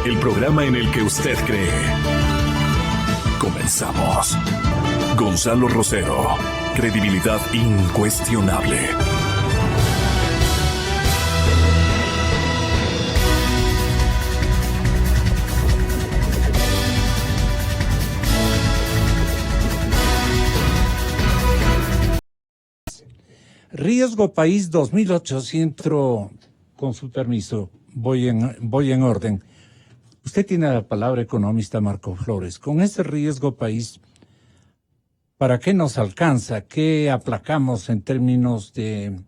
el programa en el que usted cree. Comenzamos. Gonzalo Rosero, credibilidad incuestionable. Riesgo País 2800, con su permiso, voy en orden. Usted tiene la palabra, economista Marco Flores. Con ese Riesgo País, ¿para qué nos alcanza? ¿Qué aplacamos en términos de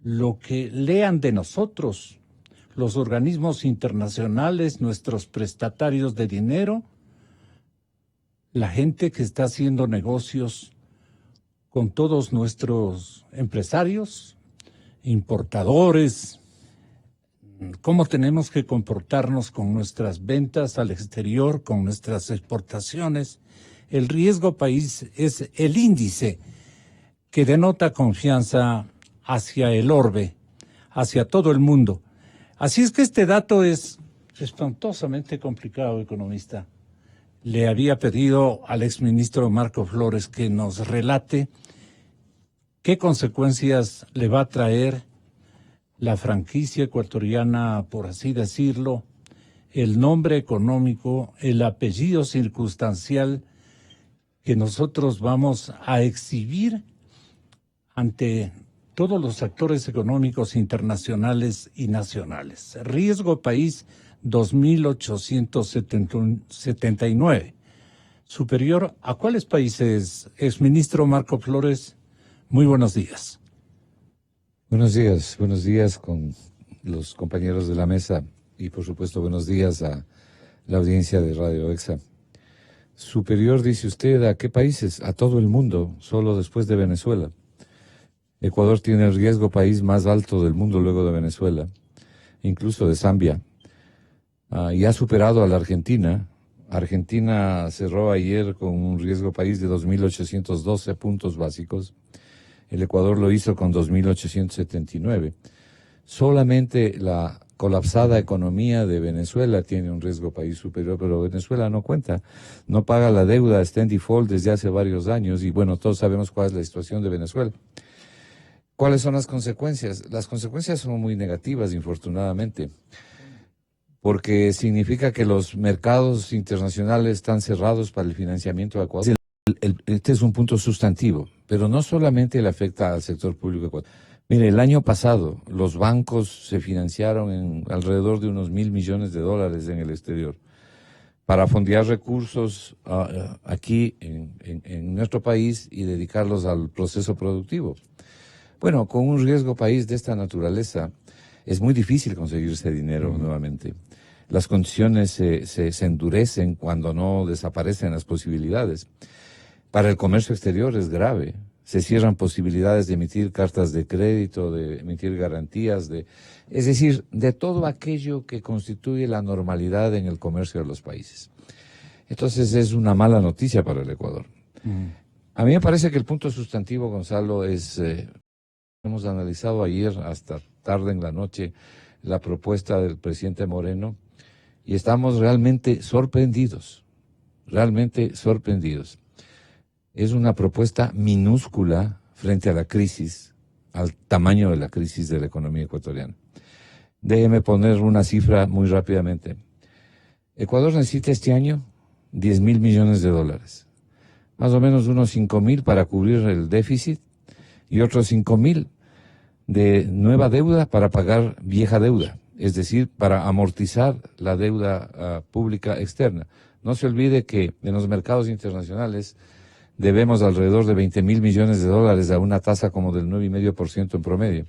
lo que lean de nosotros los organismos internacionales, nuestros prestatarios de dinero, la gente que está haciendo negocios con todos nuestros empresarios, importadores? ¿Cómo tenemos que comportarnos con nuestras ventas al exterior, con nuestras exportaciones? El Riesgo País es el índice que denota confianza hacia el orbe, hacia todo el mundo. Así es que este dato es espantosamente complicado, economista. Le había pedido al exministro Marco Flores que nos relate qué consecuencias le va a traer la franquicia ecuatoriana, por así decirlo, el nombre económico, el apellido circunstancial que nosotros vamos a exhibir ante todos los actores económicos internacionales y nacionales. Riesgo País 2879. ¿Superior a cuáles países, exministro Marco Flores? Muy buenos días. Buenos días con los compañeros de la mesa y por supuesto buenos días a la audiencia de Radio Exa. Superior, dice usted, ¿a qué países? A todo el mundo, solo después de Venezuela. Ecuador tiene el Riesgo País más alto del mundo luego de Venezuela, incluso de Zambia, y ha superado a la Argentina. Argentina cerró ayer con un Riesgo País de 2.812 puntos básicos. El Ecuador lo hizo con 2.879. Solamente la colapsada economía de Venezuela tiene un Riesgo País superior, pero Venezuela no cuenta, no paga la deuda, está en default desde hace varios años y bueno, todos sabemos cuál es la situación de Venezuela. ¿Cuáles son las consecuencias? Las consecuencias son muy negativas, infortunadamente, porque significa que los mercados internacionales están cerrados para el financiamiento de Ecuador. Este es un punto sustantivo, pero no solamente le afecta al sector público ecuatoriano. Mire, el año pasado los bancos se financiaron en alrededor de unos $1.000 millones en el exterior para fondear recursos aquí en nuestro país y dedicarlos al proceso productivo. Bueno, con un Riesgo País de esta naturaleza es muy difícil conseguir ese dinero nuevamente. Las condiciones se endurecen cuando no desaparecen las posibilidades. Para el comercio exterior es grave. Se cierran posibilidades de emitir cartas de crédito, de emitir garantías, es decir, de todo aquello que constituye la normalidad en el comercio de los países. Entonces es una mala noticia para el Ecuador. A mí me parece que el punto sustantivo, Gonzalo, es, hemos analizado ayer hasta tarde en la noche la propuesta del presidente Moreno y estamos realmente sorprendidos, Es una propuesta minúscula frente a la crisis, al tamaño de la crisis de la economía ecuatoriana. Déjeme poner una cifra muy rápidamente. Ecuador necesita este año $10.000 millones, más o menos unos 5.000 para cubrir el déficit y otros 5.000 de nueva deuda para pagar vieja deuda, es decir, para amortizar la deuda pública externa. No se olvide que en los mercados internacionales debemos alrededor de $20.000 millones a una tasa como del 9,5% en promedio.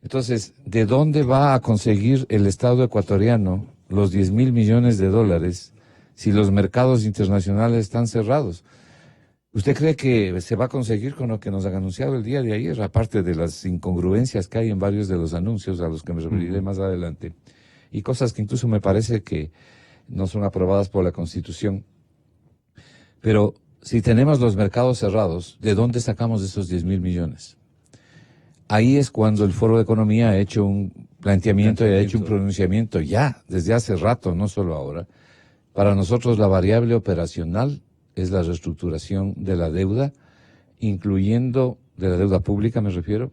Entonces, ¿de dónde va a conseguir el Estado ecuatoriano los $10.000 millones si los mercados internacionales están cerrados? ¿Usted cree que se va a conseguir con lo que nos han anunciado el día de ayer, aparte de las incongruencias que hay en varios de los anuncios a los que me referiré más adelante, y cosas que incluso me parece que no son aprobadas por la Constitución? Pero si tenemos los mercados cerrados, ¿de dónde sacamos esos $10.000 millones? Ahí es cuando el Foro de Economía ha hecho un planteamiento y ha hecho un pronunciamiento ya, desde hace rato, no solo ahora. Para nosotros la variable operacional es la reestructuración de la deuda, incluyendo, de la deuda pública me refiero,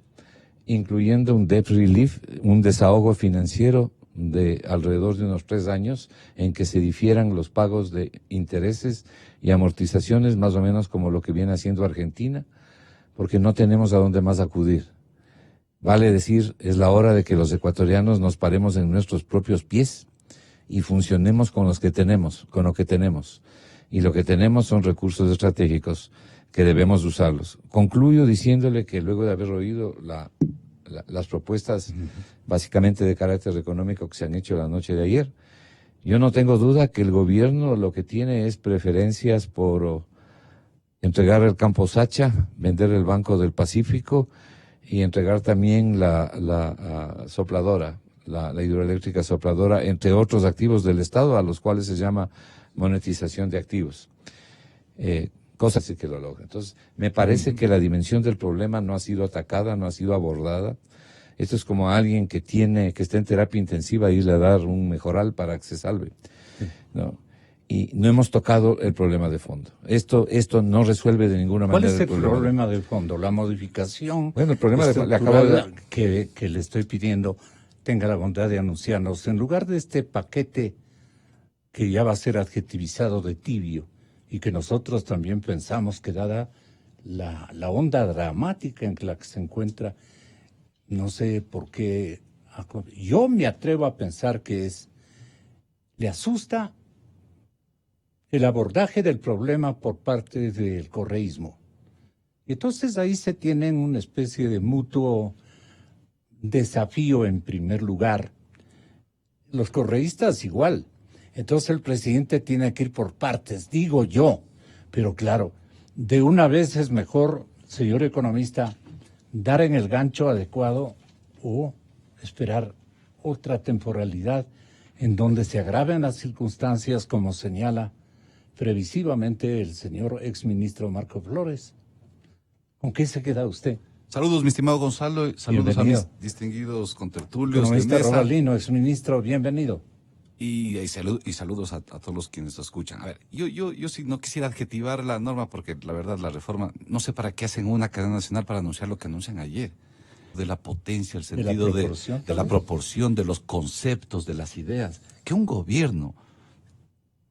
incluyendo un debt relief, un desahogo financiero de alrededor de unos 3 años en que se difieran los pagos de intereses y amortizaciones, más o menos como lo que viene haciendo Argentina, porque no tenemos a dónde más acudir. Vale decir, es la hora de que los ecuatorianos nos paremos en nuestros propios pies y funcionemos con los que tenemos, con lo que tenemos. Y lo que tenemos son recursos estratégicos que debemos usarlos. Concluyo diciéndole que luego de haber oído las propuestas básicamente de carácter económico que se han hecho la noche de ayer, yo no tengo duda que el gobierno lo que tiene es preferencias por entregar el campo Sacha, vender el Banco del Pacífico y entregar también la sopladora, la hidroeléctrica sopladora, entre otros activos del Estado, a los cuales se llama monetización de activos. Cosas así que lo logra. Entonces, me parece que la dimensión del problema no ha sido atacada, no ha sido abordada. Esto es como alguien que está en terapia intensiva, irle a dar un mejoral para que se salve, ¿no? Y no hemos tocado el problema de fondo. Esto no resuelve de ninguna manera el problema de fondo? La modificación. Bueno, el problema le acabo de... que le estoy pidiendo, tenga la bondad de anunciarnos, en lugar de este paquete que ya va a ser adjetivizado de tibio, y que nosotros también pensamos que dada la onda dramática en la que se encuentra, no sé por qué, yo me atrevo a pensar que le asusta el abordaje del problema por parte del correísmo. Y entonces ahí se tienen una especie de mutuo desafío en primer lugar. Los correístas igual. Entonces el presidente tiene que ir por partes, digo yo. Pero claro, de una vez es mejor, señor economista, dar en el gancho adecuado o esperar otra temporalidad en donde se agraven las circunstancias, como señala previsivamente el señor exministro Marco Flores. ¿Con qué se queda usted? Saludos, mi estimado Gonzalo, saludos Bienvenido. a mis distinguidos contertulios de Economista mesa. Robalino, exministro, bienvenido. Y saludos a todos los quienes nos escuchan. A ver, yo sí no quisiera adjetivar la norma porque la verdad la reforma, no sé para qué hacen una cadena nacional para anunciar lo que anuncian ayer. De la potencia, el sentido de la proporción, de los conceptos, de las ideas. Que un gobierno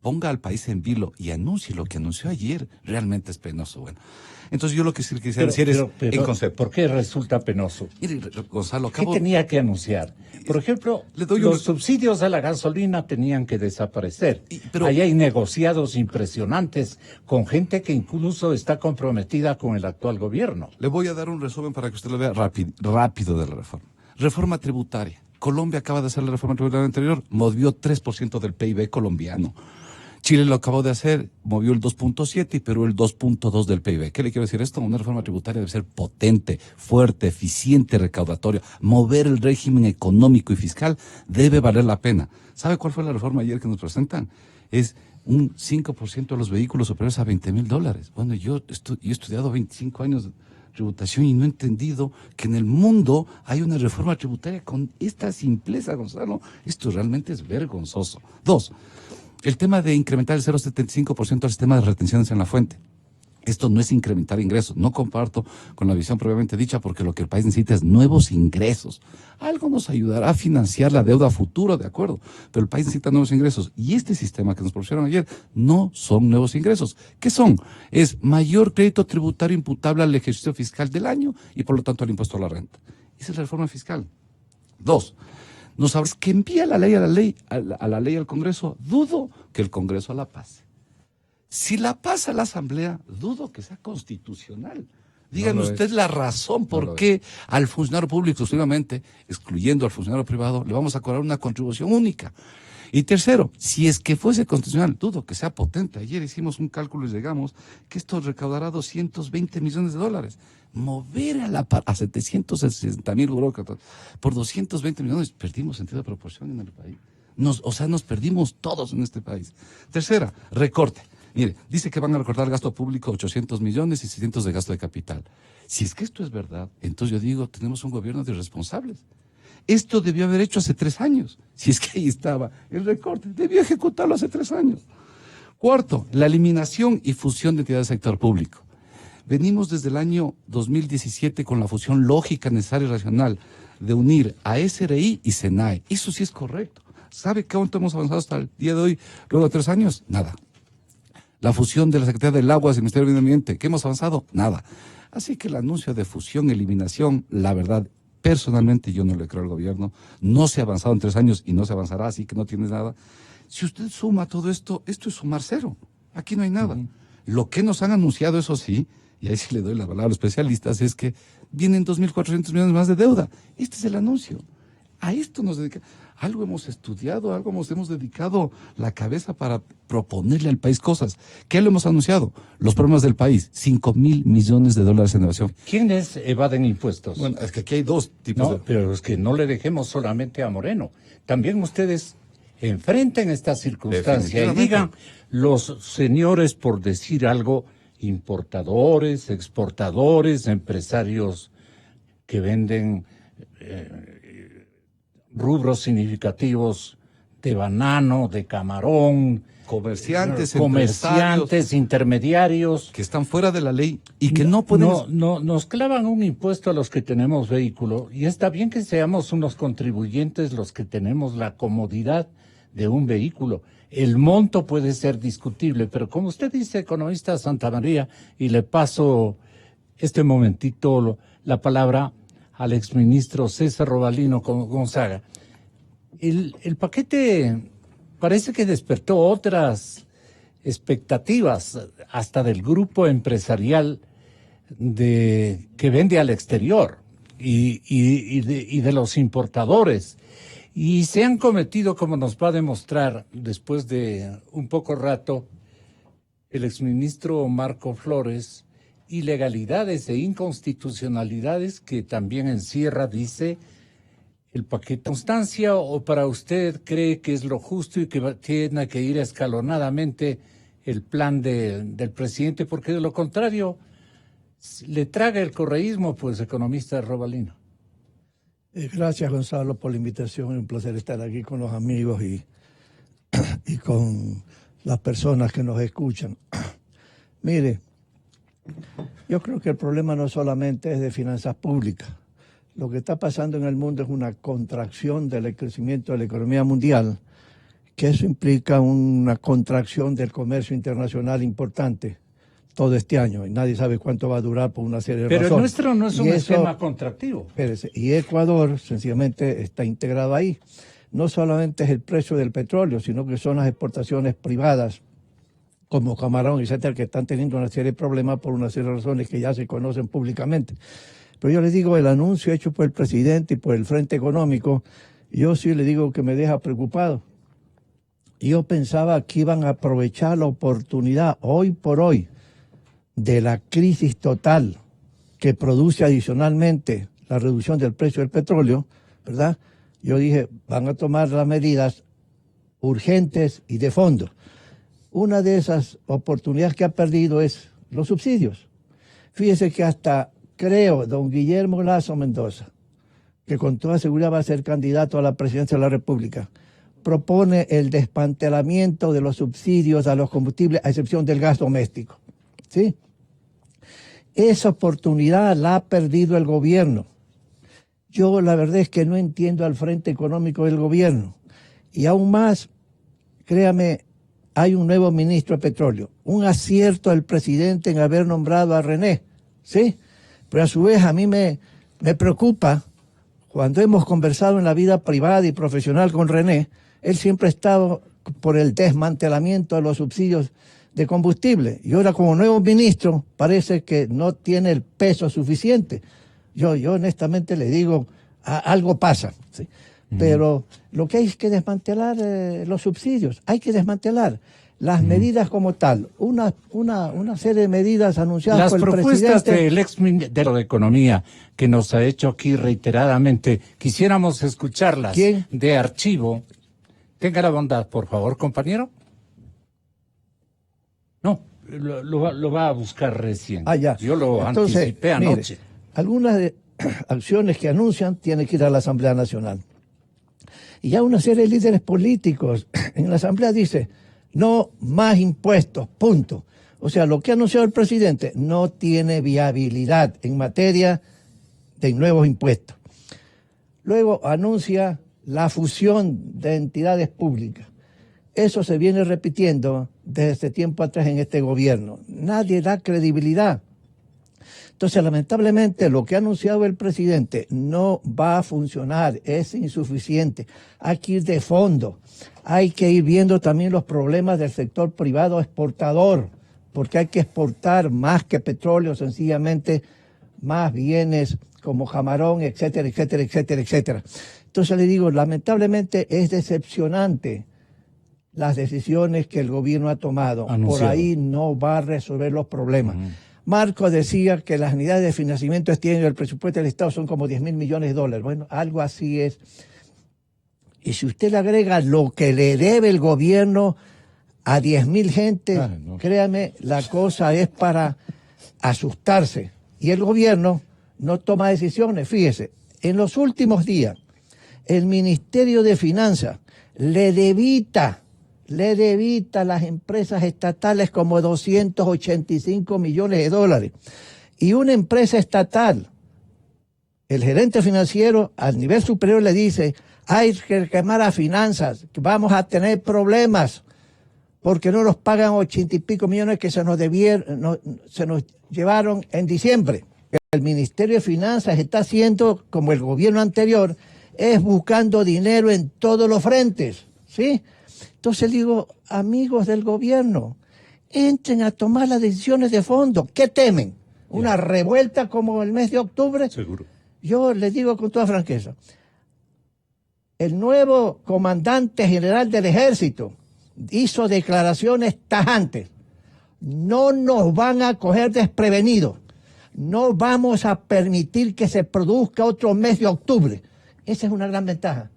ponga al país en vilo y anuncie lo que anunció ayer, realmente es penoso. Bueno, entonces yo lo que sí quisiera decir es en concepto. ¿Por qué resulta penoso? Mire, Gonzalo, ¿Qué tenía que anunciar? Por ejemplo, los subsidios a la gasolina tenían que desaparecer. Pero ahí hay negociados impresionantes con gente que incluso está comprometida con el actual gobierno. Le voy a dar un resumen para que usted lo vea rápido de la reforma. Reforma tributaria. Colombia acaba de hacer la reforma tributaria anterior, movió 3% del PIB colombiano. Chile lo acabó de hacer, movió el 2.7 y Perú el 2.2 del PIB. ¿Qué le quiero decir esto? Una reforma tributaria debe ser potente, fuerte, eficiente, recaudatoria. Mover el régimen económico y fiscal debe valer la pena. ¿Sabe cuál fue la reforma ayer que nos presentan? Es un 5% de los vehículos superiores a $20,000. Bueno, yo he estudiado 25 años de tributación y no he entendido que en el mundo hay una reforma tributaria con esta simpleza, Gonzalo. Esto realmente es vergonzoso. 2. El tema de incrementar el 0,75% al sistema de retenciones en la fuente. Esto no es incrementar ingresos. No comparto con la visión previamente dicha porque lo que el país necesita es nuevos ingresos. Algo nos ayudará a financiar la deuda futura, de acuerdo, pero el país necesita nuevos ingresos. Y este sistema que nos propusieron ayer no son nuevos ingresos. ¿Qué son? Es mayor crédito tributario imputable al ejercicio fiscal del año y por lo tanto al impuesto a la renta. Esa es la reforma fiscal. 2. No sabes que envía la ley al Congreso, dudo que el Congreso la pase. Si la pasa la Asamblea, dudo que sea constitucional. Díganme usted la razón por qué al funcionario público exclusivamente, excluyendo al funcionario privado, le vamos a cobrar una contribución única. Y tercero, si es que fuese constitucional, dudo que sea potente. Ayer hicimos un cálculo y llegamos que esto recaudará $220 millones. Mover a 760,000 burócratas por 220 millones, perdimos sentido de proporción en el país. Nos perdimos todos en este país. Tercera, recorte. Mire, dice que van a recortar el gasto público 800 millones y 600 de gasto de capital. Si es que esto es verdad, entonces yo digo, tenemos un gobierno de irresponsables. Esto debió haber hecho hace 3 años. Si es que ahí estaba el recorte, debió ejecutarlo hace 3 años. Cuarto, la eliminación y fusión de entidades del sector público. Venimos desde el año 2017 con la fusión lógica, necesaria y racional de unir a SRI y SENAE. Eso sí es correcto. ¿Sabe cuánto hemos avanzado hasta el día de hoy, luego de 3 años? Nada. La fusión de la Secretaría del Agua y el Ministerio del Medio Ambiente. ¿Qué hemos avanzado? Nada. Así que el anuncio de fusión, eliminación, la verdad, personalmente yo no le creo al gobierno. No se ha avanzado en 3 años y no se avanzará, así que no tiene nada. Si usted suma todo esto, esto es sumar cero. Aquí no hay nada. Lo que nos han anunciado, eso sí, y ahí sí le doy la palabra a los especialistas, es que vienen 2.400 millones más de deuda. Este es el anuncio. A esto nos dedicamos. Algo hemos estudiado, algo hemos dedicado la cabeza para proponerle al país cosas. ¿Qué le hemos anunciado? Los problemas del país. $5.000 millones en innovación. ¿Quiénes evaden impuestos? Bueno, es que aquí hay 2 tipos No, pero es que no le dejemos solamente a Moreno. También ustedes enfrenten esta circunstancia y digan, los señores, por decir algo, importadores, exportadores, empresarios que venden rubros significativos de banano, de camarón, comerciantes, intermediarios, que están fuera de la ley y que no pueden... nos clavan un impuesto a los que tenemos vehículo, y está bien que seamos unos contribuyentes los que tenemos la comodidad de un vehículo. El monto puede ser discutible, pero como usted dice, economista Santa María, y le paso este momentito la palabra al exministro César Robalino Gonzaga. El paquete parece que despertó otras expectativas, hasta del grupo empresarial que vende al exterior y de los importadores. Y se han cometido, como nos va a demostrar después de un poco rato el exministro Marco Flores, ilegalidades e inconstitucionalidades que también encierra, dice, el paquete. ¿Constancia o para usted cree que es lo justo y que tiene que ir escalonadamente el plan del presidente? Porque de lo contrario le traga el correísmo, pues, economista Robalino. Gracias, Gonzalo, por la invitación. Es un placer estar aquí con los amigos y con las personas que nos escuchan. Mire, yo creo que el problema no solamente es de finanzas públicas. Lo que está pasando en el mundo es una contracción del crecimiento de la economía mundial, que eso implica una contracción del comercio internacional importante todo este año, y nadie sabe cuánto va a durar por una serie de razones. Pero el nuestro no es un esquema contractivo. Espérese, y Ecuador sencillamente está integrado ahí. No solamente es el precio del petróleo, sino que son las exportaciones privadas, como camarón, etcétera, que están teniendo una serie de problemas por una serie de razones que ya se conocen públicamente. Pero yo les digo, el anuncio hecho por el presidente y por el Frente Económico, yo sí le digo que me deja preocupado. Yo pensaba que iban a aprovechar la oportunidad hoy por hoy de la crisis total que produce adicionalmente la reducción del precio del petróleo, ¿verdad? Yo dije, van a tomar las medidas urgentes y de fondo. Una de esas oportunidades que ha perdido es los subsidios. Fíjese que hasta, creo, don Guillermo Lazo Mendoza, que con toda seguridad va a ser candidato a la presidencia de la República, propone el desmantelamiento de los subsidios a los combustibles, a excepción del gas doméstico. ¿Sí? Esa oportunidad la ha perdido el gobierno. Yo la verdad es que no entiendo al Frente Económico del gobierno. Y aún más, créame, hay un nuevo ministro de Petróleo. Un acierto del presidente en haber nombrado a René, ¿sí? Pero a su vez a mí me preocupa, cuando hemos conversado en la vida privada y profesional con René, él siempre ha estado por el desmantelamiento de los subsidios de combustible. Y ahora como nuevo ministro parece que no tiene el peso suficiente. Yo honestamente le digo, algo pasa, ¿sí? Pero lo que hay es que desmantelar los subsidios, hay que desmantelar las medidas como tal, una serie de medidas anunciadas por el presidente. Las propuestas del exministro de Economía que nos ha hecho aquí reiteradamente, quisiéramos escucharlas. ¿Quién? De archivo. Tenga la bondad, por favor, compañero. No, lo va a buscar recién. Ya. Yo lo Entonces, anticipé anoche. Mire, acciones que anuncian tienen que ir a la Asamblea Nacional. Y ya una serie de líderes políticos en la Asamblea dice, no más impuestos, punto. O sea, lo que ha anunciado el presidente no tiene viabilidad en materia de nuevos impuestos. Luego anuncia la fusión de entidades públicas. Eso se viene repitiendo desde tiempo atrás en este gobierno. Nadie da credibilidad. Entonces, lamentablemente, lo que ha anunciado el presidente no va a funcionar, es insuficiente. Hay que ir de fondo. Hay que ir viendo también los problemas del sector privado exportador, porque hay que exportar más que petróleo, sencillamente más bienes como camarón, etcétera, etcétera, etcétera, etcétera. Entonces le digo, lamentablemente es decepcionante las decisiones que el gobierno ha tomado. Por ahí no va a resolver los problemas. Marco decía que las unidades de financiamiento este año del presupuesto del Estado son como 10.000 millones de dólares. Bueno, algo así es. Y si usted le agrega lo que le debe el gobierno a 10.000 gente, créame, la cosa es para asustarse. Y el gobierno no toma decisiones. Fíjese, en los últimos días, el Ministerio de Finanzas le debita a las empresas estatales como 285 millones de dólares. Y una empresa estatal, el gerente financiero al nivel superior le dice, hay que reclamar a finanzas, que vamos a tener problemas porque no nos pagan 80 y pico millones que se nos llevaron en diciembre. El Ministerio de Finanzas está haciendo, como el gobierno anterior, es buscando dinero en todos los frentes, ¿sí? Entonces digo, amigos del gobierno, entren a tomar las decisiones de fondo. ¿Qué temen? ¿Una revuelta como el mes de octubre? Seguro. Yo les digo con toda franqueza, el nuevo comandante general del ejército hizo declaraciones tajantes. No nos van a coger desprevenidos. No vamos a permitir que se produzca otro mes de octubre. Esa es una gran ventaja.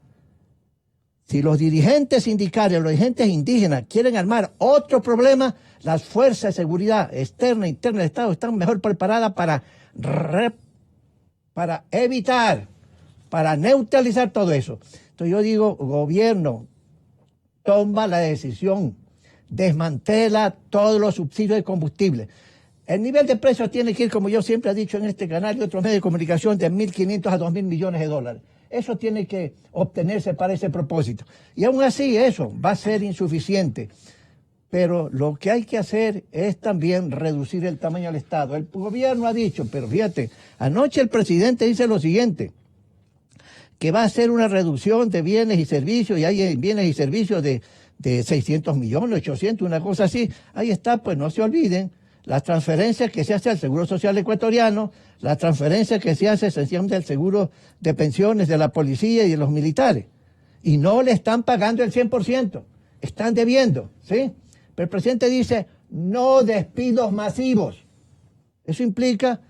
Si los dirigentes sindicales, los dirigentes indígenas quieren armar otro problema, las fuerzas de seguridad externa e interna del Estado están mejor preparadas para evitar, para neutralizar todo eso. Entonces yo digo, gobierno, toma la decisión, desmantela todos los subsidios de combustible. El nivel de precios tiene que ir, como yo siempre he dicho en este canal y otros medios de comunicación, de 1.500 a 2.000 millones de dólares. Eso tiene que obtenerse para ese propósito. Y aún así eso va a ser insuficiente. Pero lo que hay que hacer es también reducir el tamaño del Estado. El gobierno ha dicho, pero fíjate, anoche el presidente dice lo siguiente, que va a hacer una reducción de bienes y servicios, y hay bienes y servicios de 600 millones, 800, una cosa así. Ahí está, pues no se olviden, las transferencias que se hace al Seguro Social Ecuatoriano, las transferencias que se hace sencillamente al seguro de pensiones de la policía y de los militares. Y no le están pagando el 100%, están debiendo, ¿sí? Pero el presidente dice, no despidos masivos. Eso implica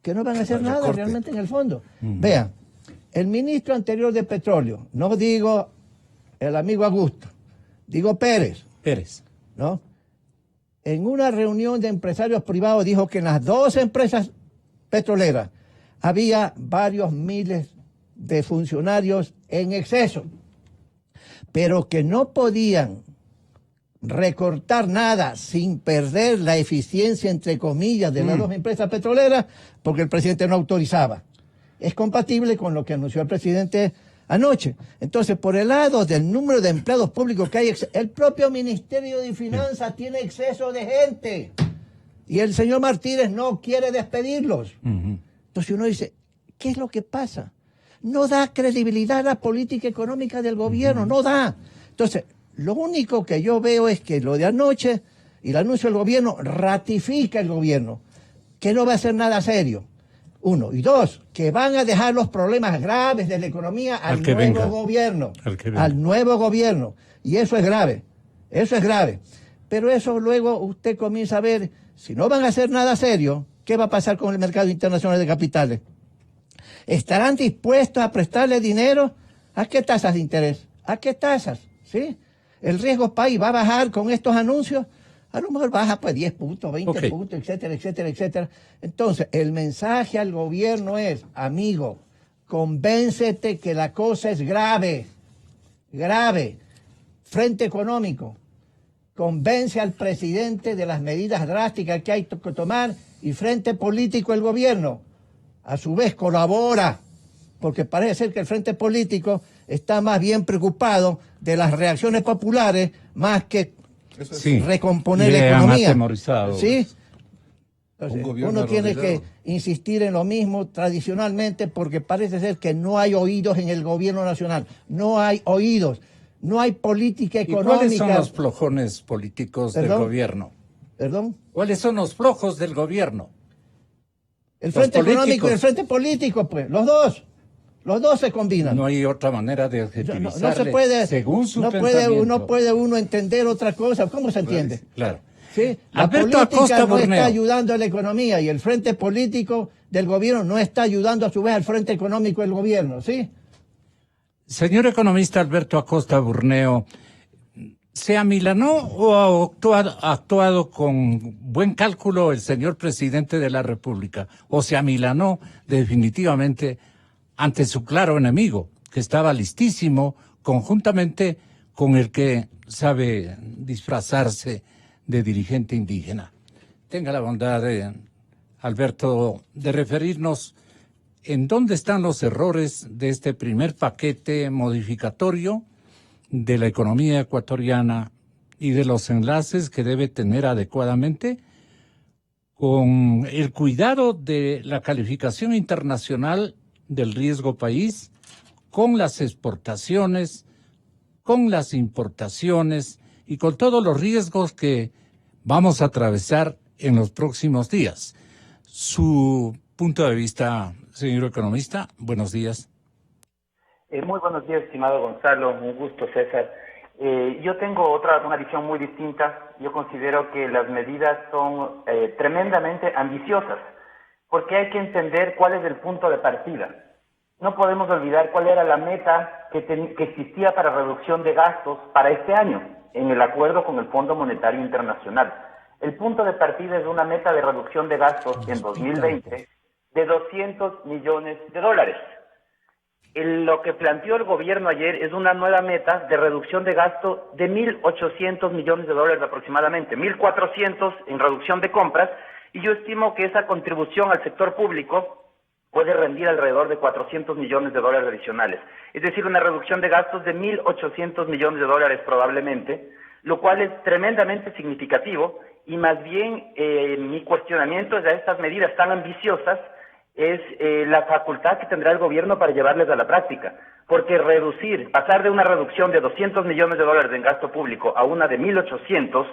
que no van a hacer nada realmente en el fondo. Vean, el ministro anterior de Petróleo, no digo el amigo Augusto, digo Pérez, ¿no? En una reunión de empresarios privados dijo que en las dos empresas petroleras había varios miles de funcionarios en exceso, pero que no podían recortar nada sin perder la eficiencia, entre comillas, de las dos empresas petroleras, porque el presidente no autorizaba. Es compatible con lo que anunció el presidente anoche. Entonces, por el lado del número de empleados públicos que hay, el propio Ministerio de Finanzas tiene exceso de gente y el señor Martínez no quiere despedirlos. Entonces uno dice, ¿qué es lo que pasa? No da credibilidad a la política económica del gobierno, no da. Entonces, lo único que yo veo es que lo de anoche y el anuncio del gobierno ratifica el gobierno, que no va a hacer nada serio. Uno. Y dos, que van a dejar los problemas graves de la economía al nuevo gobierno. Al nuevo gobierno. Y eso es grave. Eso es grave. Pero eso luego usted comienza a ver, si no van a hacer nada serio, ¿qué va a pasar con el mercado internacional de capitales? ¿Estarán dispuestos a prestarle dinero? ¿A qué tasas de interés? ¿A qué tasas? ¿Sí? ¿El riesgo país va a bajar con estos anuncios? A lo mejor baja pues 10 puntos, 20 puntos, etcétera, etcétera, etcétera. Entonces, el mensaje al gobierno es, amigo, convéncete que la cosa es grave, grave. Frente económico, convence al presidente de las medidas drásticas que hay que tomar, y frente político, el gobierno, a su vez, colabora, porque parece ser que el frente político está más bien preocupado de las reacciones populares más que recomponer la economía. ¿Sí? Entonces, uno tiene que insistir en lo mismo tradicionalmente, porque parece ser que no hay oídos en el gobierno nacional, no hay oídos, no hay política económica. ¿Y cuáles son los flojones políticos del gobierno? ¿Perdón? ¿Cuáles son los flojos del gobierno? El frente económico y el frente político, pues, los dos se combinan. No hay otra manera de adjetivizarle. No se puede, según su no puede uno entender otra cosa. ¿Cómo se entiende? Claro. ¿Sí? La Alberto política Acosta no Burneo está ayudando a la economía, y el frente político del gobierno no está ayudando a su vez al frente económico del gobierno, ¿sí? Señor economista Alberto Acosta Burneo, ¿se amilanó o ha actuado con buen cálculo el señor presidente de la República? ¿O se amilanó definitivamente ante su claro enemigo, que estaba listísimo conjuntamente con el que sabe disfrazarse de dirigente indígena? Tenga la bondad, Alberto, de referirnos en dónde están los errores de este primer paquete modificatorio de la economía ecuatoriana y de los enlaces que debe tener adecuadamente con el cuidado de la calificación internacional del riesgo país, con las exportaciones, con las importaciones y con todos los riesgos que vamos a atravesar en los próximos días. Su punto de vista, señor economista, buenos días. Muy buenos días, estimado Gonzalo, un gusto, César. Yo tengo una visión muy distinta. Yo considero que las medidas son tremendamente ambiciosas, porque hay que entender cuál es el punto de partida. No podemos olvidar cuál era la meta que existía para reducción de gastos para este año, en el acuerdo con el Fondo Monetario Internacional. El punto de partida es una meta de reducción de gastos en 2020 de $200 millones. Lo que planteó el gobierno ayer es una nueva meta de reducción de gasto de $1.800 millones aproximadamente, 1.400 en reducción de compras, y yo estimo que esa contribución al sector público puede rendir alrededor de $400 millones adicionales. Es decir, una reducción de gastos de $1.800 millones probablemente, lo cual es tremendamente significativo, y más bien mi cuestionamiento es a estas medidas tan ambiciosas es la facultad que tendrá el gobierno para llevarles a la práctica, porque pasar de una reducción de $200 millones en gasto público a una de 1.800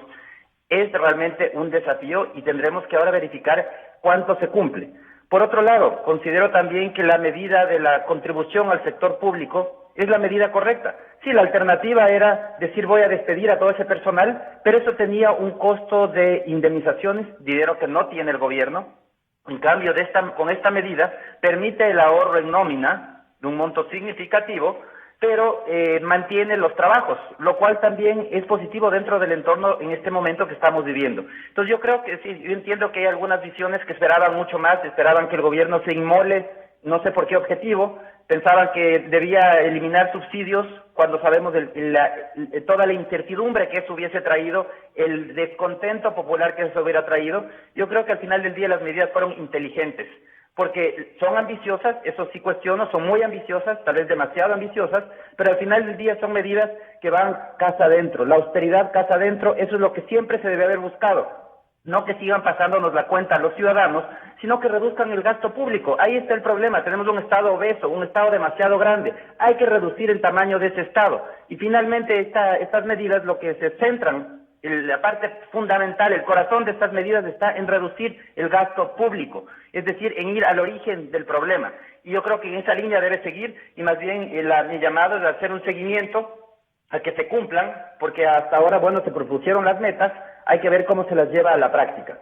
es realmente un desafío, y tendremos que ahora verificar cuánto se cumple. Por otro lado, considero también que la medida de la contribución al sector público es la medida correcta. Sí, la alternativa era decir voy a despedir a todo ese personal, pero eso tenía un costo de indemnizaciones, dinero que no tiene el gobierno. En cambio, con esta medida permite el ahorro en nómina de un monto significativo, pero mantiene los trabajos, lo cual también es positivo dentro del entorno en este momento que estamos viviendo. Entonces yo creo que sí, yo entiendo que hay algunas visiones que esperaban mucho más, esperaban que el gobierno se inmole, no sé por qué objetivo, pensaban que debía eliminar subsidios cuando sabemos toda la incertidumbre que eso hubiese traído, el descontento popular que eso hubiera traído. Yo creo que al final del día las medidas fueron inteligentes, porque son ambiciosas, eso sí cuestiono, son muy ambiciosas, tal vez demasiado ambiciosas, pero al final del día son medidas que van casa adentro. La austeridad casa adentro, eso es lo que siempre se debe haber buscado. No que sigan pasándonos la cuenta a los ciudadanos, sino que reduzcan el gasto público. Ahí está el problema, tenemos un Estado obeso, un Estado demasiado grande. Hay que reducir el tamaño de ese Estado. Y finalmente estas medidas lo que se centran, la parte fundamental, el corazón de estas medidas está en reducir el gasto público, es decir, en ir al origen del problema. Y yo creo que en esa línea debe seguir, y más bien mi llamado es hacer un seguimiento a que se cumplan, porque hasta ahora, se propusieron las metas, hay que ver cómo se las lleva a la práctica.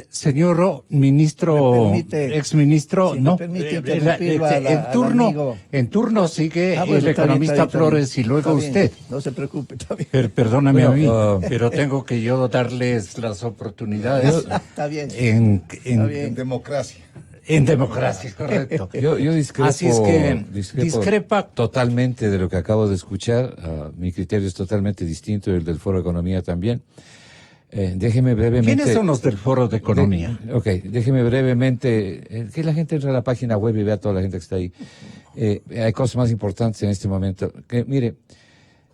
Señor ministro, Me permite- exministro, si me no, permite interrumpirlo en al turno, amigo. en turno sigue Ah, bueno, el está bien, economista está bien, está Flores bien. y luego Está bien, usted. no se preocupe, está bien. Perdóname Bueno, a mí, pero tengo que yo darles las oportunidades Está bien. en bien. Democracia. en democracia, correcto. Yo discrepo, Así es que discrepa. totalmente de lo que acabo de escuchar. Mi criterio es totalmente distinto del del Foro de Economía también. Déjeme brevemente. ¿Quiénes son los del Foro de Economía? Déjeme brevemente, que la gente entre a la página web y vea a toda la gente que está ahí. Hay cosas más importantes en este momento. Mire,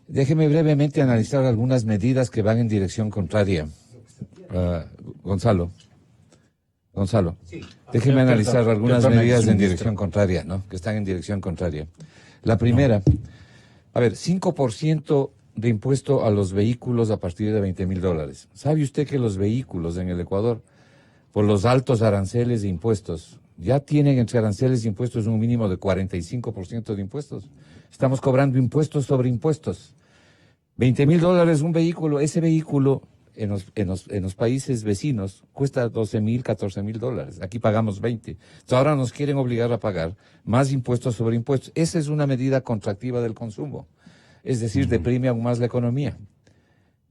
déjeme brevemente analizar algunas medidas que van en dirección contraria. Gonzalo, déjeme analizar algunas perdón, medidas en ministro. dirección contraria, ¿no? Que están en dirección contraria. La primera, a ver, 5% de impuesto a los vehículos a partir de $20,000. ¿Sabe usted que los vehículos en el Ecuador, por los altos aranceles e impuestos, ya tienen entre aranceles e impuestos un mínimo de 45% de impuestos? Estamos cobrando impuestos sobre impuestos. $20,000 un vehículo, ese vehículo en los países vecinos cuesta $12,000, $14,000. Aquí pagamos 20. Entonces ahora nos quieren obligar a pagar más impuestos sobre impuestos. Esa es una medida contractiva del consumo. Es decir, deprime aún más la economía.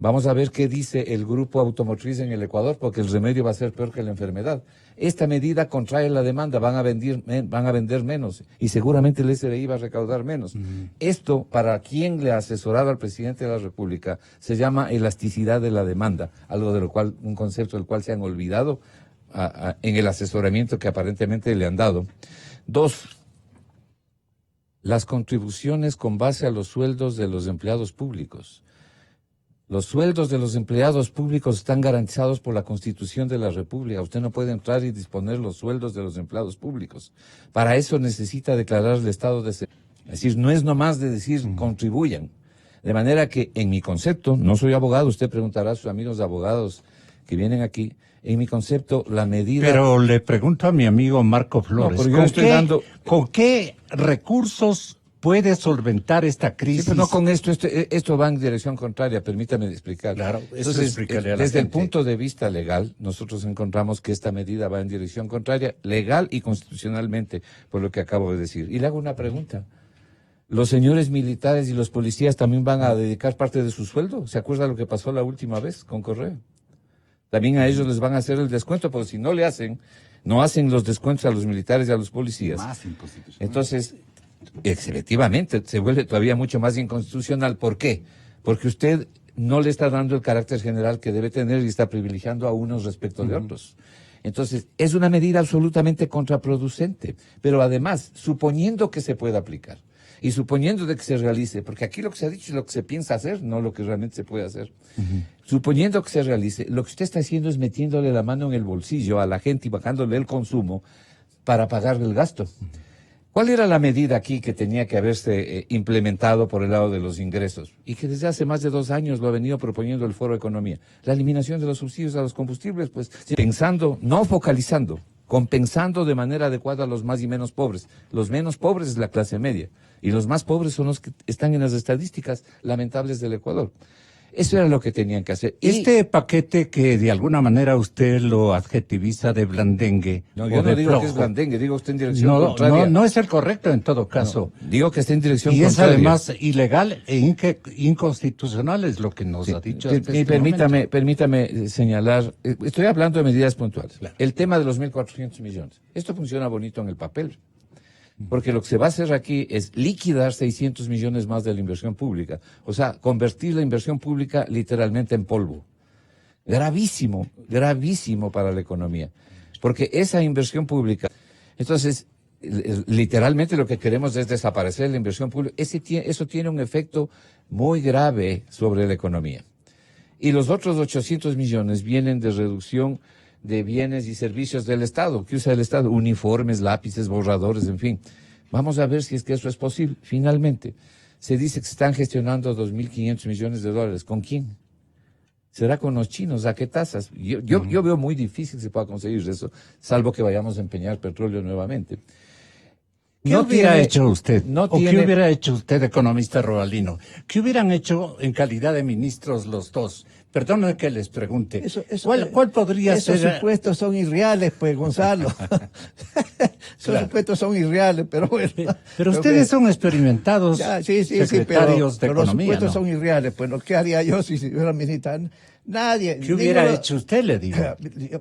Vamos a ver qué dice el grupo automotriz en el Ecuador, porque el remedio va a ser peor que la enfermedad. Esta medida contrae la demanda, van a vender menos y seguramente el SRI va a recaudar menos. Esto, para quien le ha asesorado al presidente de la República, se llama elasticidad de la demanda, algo de lo cual, un concepto del cual se han olvidado en el asesoramiento que aparentemente le han dado. 2. Las contribuciones con base a los sueldos de los empleados públicos. Los sueldos de los empleados públicos están garantizados por la Constitución de la República. Usted no puede entrar y disponer los sueldos de los empleados públicos. Para eso necesita declarar el estado de excepción. Es decir, no es nomás de decir contribuyan. De manera que, en mi concepto, no soy abogado, usted preguntará a sus amigos abogados que vienen aquí, en mi concepto, la medida... Pero le pregunto a mi amigo Marco Flores, pero yo estoy dando... ¿con qué recursos puede solventar esta crisis? Sí, pero no con esto va en dirección contraria, permítame explicar. Claro, eso Entonces, explícale a la desde el gente. punto de vista legal, nosotros encontramos que esta medida va en dirección contraria, legal y constitucionalmente, por lo que acabo de decir. Y le hago una pregunta. ¿Los señores militares y los policías también van a dedicar parte de su sueldo? ¿Se acuerda lo que pasó la última vez con Correa? También a ellos les van a hacer el descuento, porque si no le hacen, no hacen los descuentos a los militares y a los policías. Más inconstitucional. Entonces, efectivamente, se vuelve todavía mucho más inconstitucional. ¿Por qué? Porque usted no le está dando el carácter general que debe tener y está privilegiando a unos respecto de otros. Entonces, es una medida absolutamente contraproducente. Pero además, suponiendo que se pueda aplicar y suponiendo de que se realice, porque aquí lo que se ha dicho es lo que se piensa hacer, no lo que realmente se puede hacer. Suponiendo que se realice, lo que usted está haciendo es metiéndole la mano en el bolsillo a la gente y bajándole el consumo para pagar el gasto. ¿Cuál era la medida aquí que tenía que haberse implementado por el lado de los ingresos? Y que desde hace más de 2 años lo ha venido proponiendo el Foro de Economía. La eliminación de los subsidios a los combustibles, pues pensando, no focalizando, compensando de manera adecuada a los más y menos pobres. Los menos pobres es la clase media. Y los más pobres son los que están en las estadísticas lamentables del Ecuador. Eso era lo que tenían que hacer. Y Este paquete que de alguna manera usted lo adjetiviza de blandengue. no, o yo no de digo flojo. que es blandengue, digo que está en dirección No, contraria. no es el correcto en todo caso. Digo que está en dirección Y es contraria. además ilegal e inconstitucional, es lo que nos Sí, ha dicho. y hasta este momento. permítame señalar, estoy hablando de medidas puntuales. El tema de los 1.400 millones. Esto funciona bonito en el papel. Porque lo que se va a hacer aquí es liquidar 600 millones más de la inversión pública. O sea, convertir la inversión pública literalmente en polvo. Gravísimo, gravísimo para la economía. Porque esa inversión pública, entonces, literalmente lo que queremos es desaparecer la inversión pública. Eso tiene un efecto muy grave sobre la economía. Y los otros 800 millones vienen de reducción de bienes y servicios del Estado. ¿Qué usa el Estado? Uniformes, lápices, borradores, en fin. Vamos a ver si es que eso es posible. Finalmente, se dice que se están gestionando 2.500 millones de dólares. ¿Con quién? ¿Será con los chinos? ¿A qué tasas? Yo veo muy difícil que se pueda conseguir eso, salvo que vayamos a empeñar petróleo nuevamente. ¿Qué No hubiera tiene- hecho usted, no o qué tiene- hubiera hecho usted, economista Robalino? ¿Qué hubieran hecho en calidad de ministros los dos? Perdónenme que les pregunte. ¿Cuál podría esos ser? supuestos son irreales, pues, Gonzalo. Esos supuestos son irreales, pero bueno. Pero ustedes son experimentados Ya, sí, secretarios pero de los Economía, supuestos ¿no? son irreales. Pues, ¿qué haría yo si fuera ministra? Nadie. ¿Qué hubiera Dígalo- hecho usted, le digo?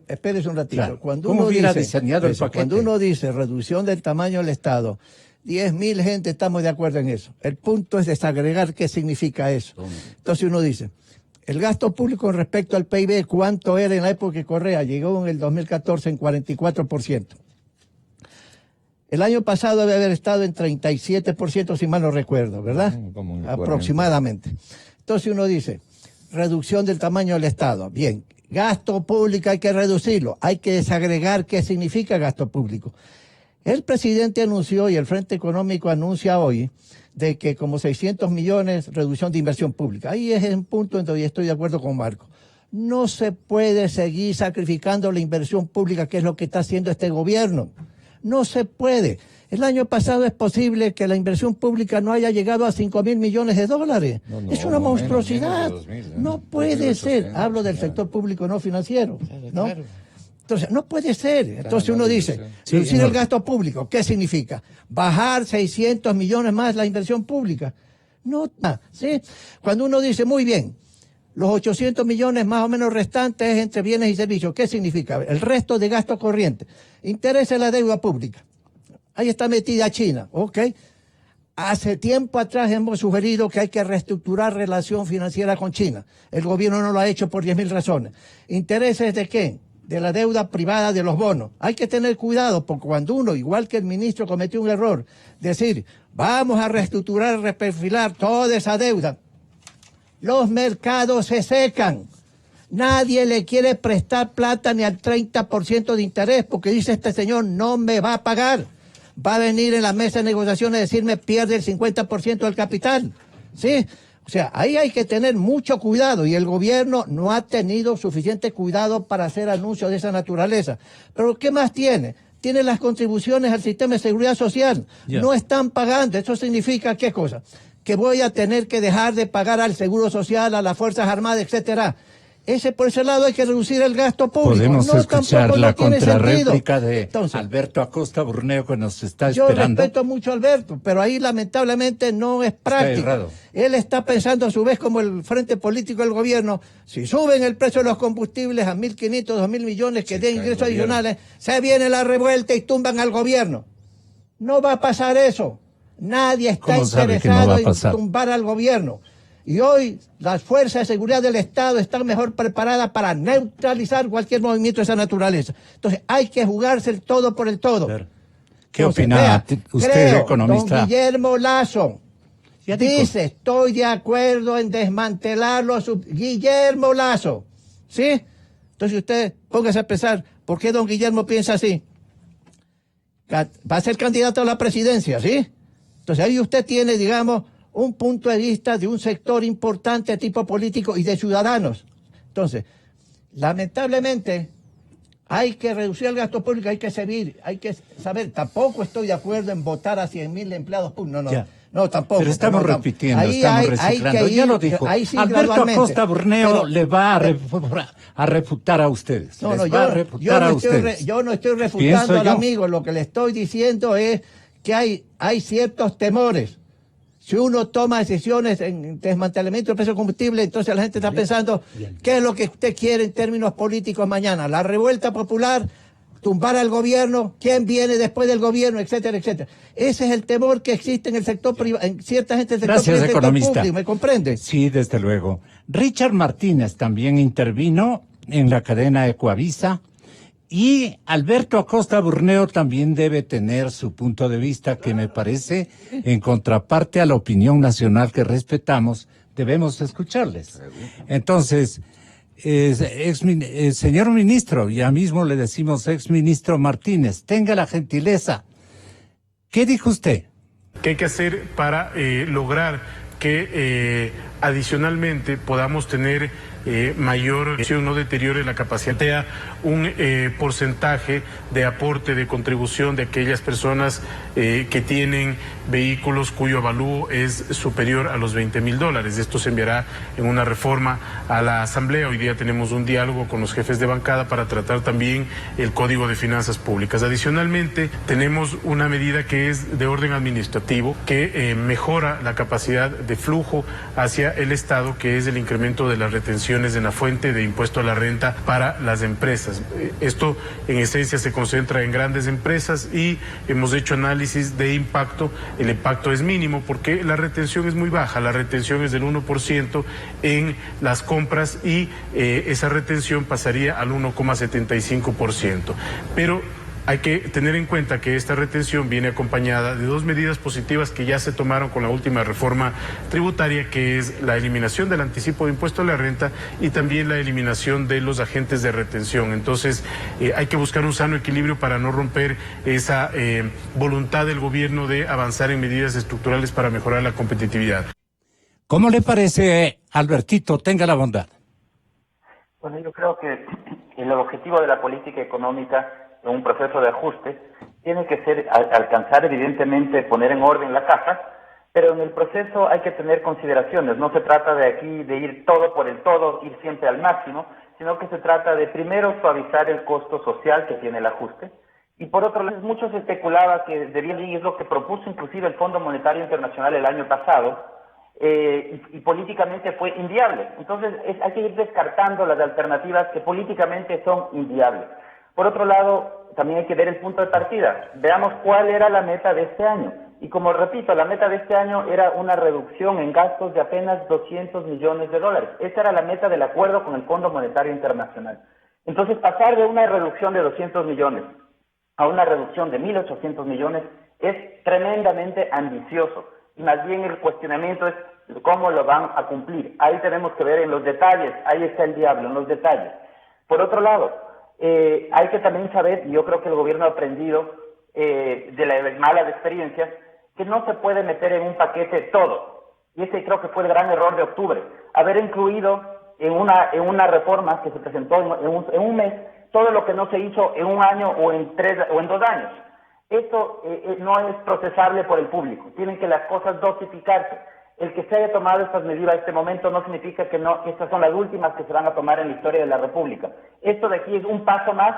Espérese un ratito. Claro. Cuando ¿Cómo uno hubiera dice, diseñado el eso, paquete? cuando uno dice reducción del tamaño del Estado, 10.000 gente estamos de acuerdo en eso. El punto es desagregar qué significa eso. Entonces uno dice, el gasto público con respecto al PIB, ¿cuánto era en la época de Correa? Llegó en el 2014 en 44%. El año pasado debe haber estado en 37%, si mal no recuerdo, ¿verdad? Como un Aproximadamente. Entonces uno dice, reducción del tamaño del Estado. Bien, gasto público hay que reducirlo. Hay que desagregar qué significa gasto público. El presidente anunció y el Frente Económico anuncia hoy de que como 600 millones reducción de inversión pública. Ahí es un punto en donde estoy de acuerdo con Marco. No se puede seguir sacrificando la inversión pública, que es lo que está haciendo este gobierno. No se puede. El año pasado es posible que la inversión pública no haya llegado a 5.000 millones de dólares. No, es una monstruosidad. menos de 2.000, no puede ser. Hablo del sector público no financiero, ¿no? Entonces, no puede ser. Entonces uno dice, reducir el gasto público, ¿qué significa? Bajar 600 millones más la inversión pública. No, ¿sí? Cuando uno dice, muy bien, los 800 millones más o menos restantes entre bienes y servicios, ¿qué significa? El resto de gasto corriente. Interesa la deuda pública. Ahí está metida China, ¿ok? Hace tiempo atrás hemos sugerido que hay que reestructurar relación financiera con China. El gobierno no lo ha hecho por 10.000 razones. ¿Intereses de qué? De la deuda privada, de los bonos. Hay que tener cuidado, porque cuando uno, igual que el ministro, cometió un error, decir, vamos a reestructurar, reperfilar toda esa deuda, los mercados se secan. Nadie le quiere prestar plata ni al 30% de interés, porque dice este señor, no me va a pagar. Va a venir en la mesa de negociaciones a decirme, pierde el 50% del capital. ¿Sí? O sea, ahí hay que tener mucho cuidado y el gobierno no ha tenido suficiente cuidado para hacer anuncios de esa naturaleza. Pero ¿qué más tiene? Tiene las contribuciones al sistema de seguridad social. Ya. No están pagando. ¿Eso significa qué cosa? Que voy a tener que dejar de pagar al Seguro Social, a las Fuerzas Armadas, etcétera. Por ese lado hay que reducir el gasto público. Podemos No, escuchar tampoco la no tiene contrarréplica sentido. de Entonces, Alberto Acosta Burneo, que nos está yo esperando. respeto mucho a Alberto, pero ahí lamentablemente no es práctico. errado. Él está pensando a su vez como el frente político del gobierno, si suben el precio de los combustibles a 1.500, 2.000 millones que den ingresos adicionales, se viene la revuelta y tumban al gobierno. No va a pasar eso. Nadie está ¿Cómo sabe que no va interesado a en pasar? tumbar al gobierno. Y hoy las fuerzas de seguridad del Estado están mejor preparadas para neutralizar cualquier movimiento de esa naturaleza. Entonces hay que jugarse el todo por el todo. ¿Qué Entonces, opina vea, usted, creo, economista? Don Guillermo Lasso Ya dijo. dice, estoy de acuerdo en desmantelarlo. Guillermo Lasso, ¿sí? Entonces usted póngase a pensar, ¿por qué don Guillermo piensa así? Va a ser candidato a la presidencia, ¿sí? Entonces ahí usted tiene, digamos, un punto de vista de un sector importante de tipo político y de ciudadanos. Entonces, lamentablemente, hay que reducir el gasto público, hay que saber, tampoco estoy de acuerdo en votar a 100.000 empleados públicos, Ya. no, tampoco. Pero estamos no, repitiendo, ahí estamos hay reciclando. que Ya ir, lo dijo. ahí sí, Alberto gradualmente. Acosta Burneo Pero- le va a refutar a ustedes. No, Les no, va a refutar a ustedes. yo no estoy Pienso refutando al yo. amigo, lo que le estoy diciendo es que hay ciertos temores. Si uno toma decisiones en desmantelamiento del precio del combustible, entonces la gente está pensando, ¿qué es lo que usted quiere en términos políticos mañana? ¿La revuelta popular? ¿Tumbar al gobierno? ¿Quién viene después del gobierno? Etcétera, etcétera. Ese es el temor que existe en el sector privado, en cierta gente del sector Gracias, privado y del sector economista. público, ¿me comprende? Sí, desde luego. Richard Martínez también intervino en la cadena Ecoavisa y Alberto Acosta Burneo también debe tener su punto de vista que me parece en contraparte a la opinión nacional que respetamos, debemos escucharles. Entonces, señor ministro, ya mismo le decimos exministro Martínez, tenga la gentileza. ¿Qué dijo usted? ¿Qué hay que hacer para lograr que adicionalmente podamos tener mayor, no deteriore la capacidad, sea un porcentaje de aporte, de contribución de aquellas personas que tienen vehículos cuyo avalúo es superior a los $20,000. Esto se enviará en una reforma a la Asamblea. Hoy día tenemos un diálogo con los jefes de bancada para tratar también el Código de Finanzas Públicas. Adicionalmente, tenemos una medida que es de orden administrativo que mejora la capacidad de flujo hacia el Estado, que es el incremento de las retenciones en la fuente de impuesto a la renta para las empresas. Esto en esencia se concentra en grandes empresas y hemos hecho análisis de impacto. El impacto es mínimo porque la retención es muy baja, la retención es del 1% en las compras y esa retención pasaría al 1,75%. Pero hay que tener en cuenta que esta retención viene acompañada de dos medidas positivas que ya se tomaron con la última reforma tributaria, que es la eliminación del anticipo de impuesto a la renta y también la eliminación de los agentes de retención. Entonces, hay que buscar un sano equilibrio para no romper esa voluntad del gobierno de avanzar en medidas estructurales para mejorar la competitividad. ¿Cómo le parece, Albertito? Tenga la bondad. Bueno, yo creo que el objetivo de la política económica en un proceso de ajuste tiene que ser alcanzar, evidentemente, poner en orden la caja, pero en el proceso hay que tener consideraciones. No se trata de aquí de ir todo por el todo, ir siempre al máximo, sino que se trata de primero suavizar el costo social que tiene el ajuste. Y por otro lado, mucho se especulaba que debía ir, es lo que propuso inclusive el Fondo Monetario Internacional el año pasado, y políticamente fue inviable. Entonces hay que ir descartando las alternativas que políticamente son inviables. Por otro lado, también hay que ver el punto de partida. Veamos cuál era la meta de este año. Y como repito, la meta de este año era una reducción en gastos de apenas $200 millones. Esa era la meta del acuerdo con el Fondo Monetario Internacional. Entonces, pasar de una reducción de 200 millones a una reducción de 1.800 millones es tremendamente ambicioso. Y más bien el cuestionamiento es cómo lo van a cumplir. Ahí tenemos que ver en los detalles. Ahí está el diablo, en los detalles. Por otro lado, hay que también saber, y yo creo que el gobierno ha aprendido de las malas experiencias, que no se puede meter en un paquete todo. Y ese creo que fue el gran error de octubre. Haber incluido en una reforma que se presentó en un mes todo lo que no se hizo en un año o en 2 años. Esto no es procesable por el público. Tienen que las cosas dosificarse. El que se haya tomado estas medidas a este momento no significa que estas son las últimas que se van a tomar en la historia de la República. Esto de aquí es un paso más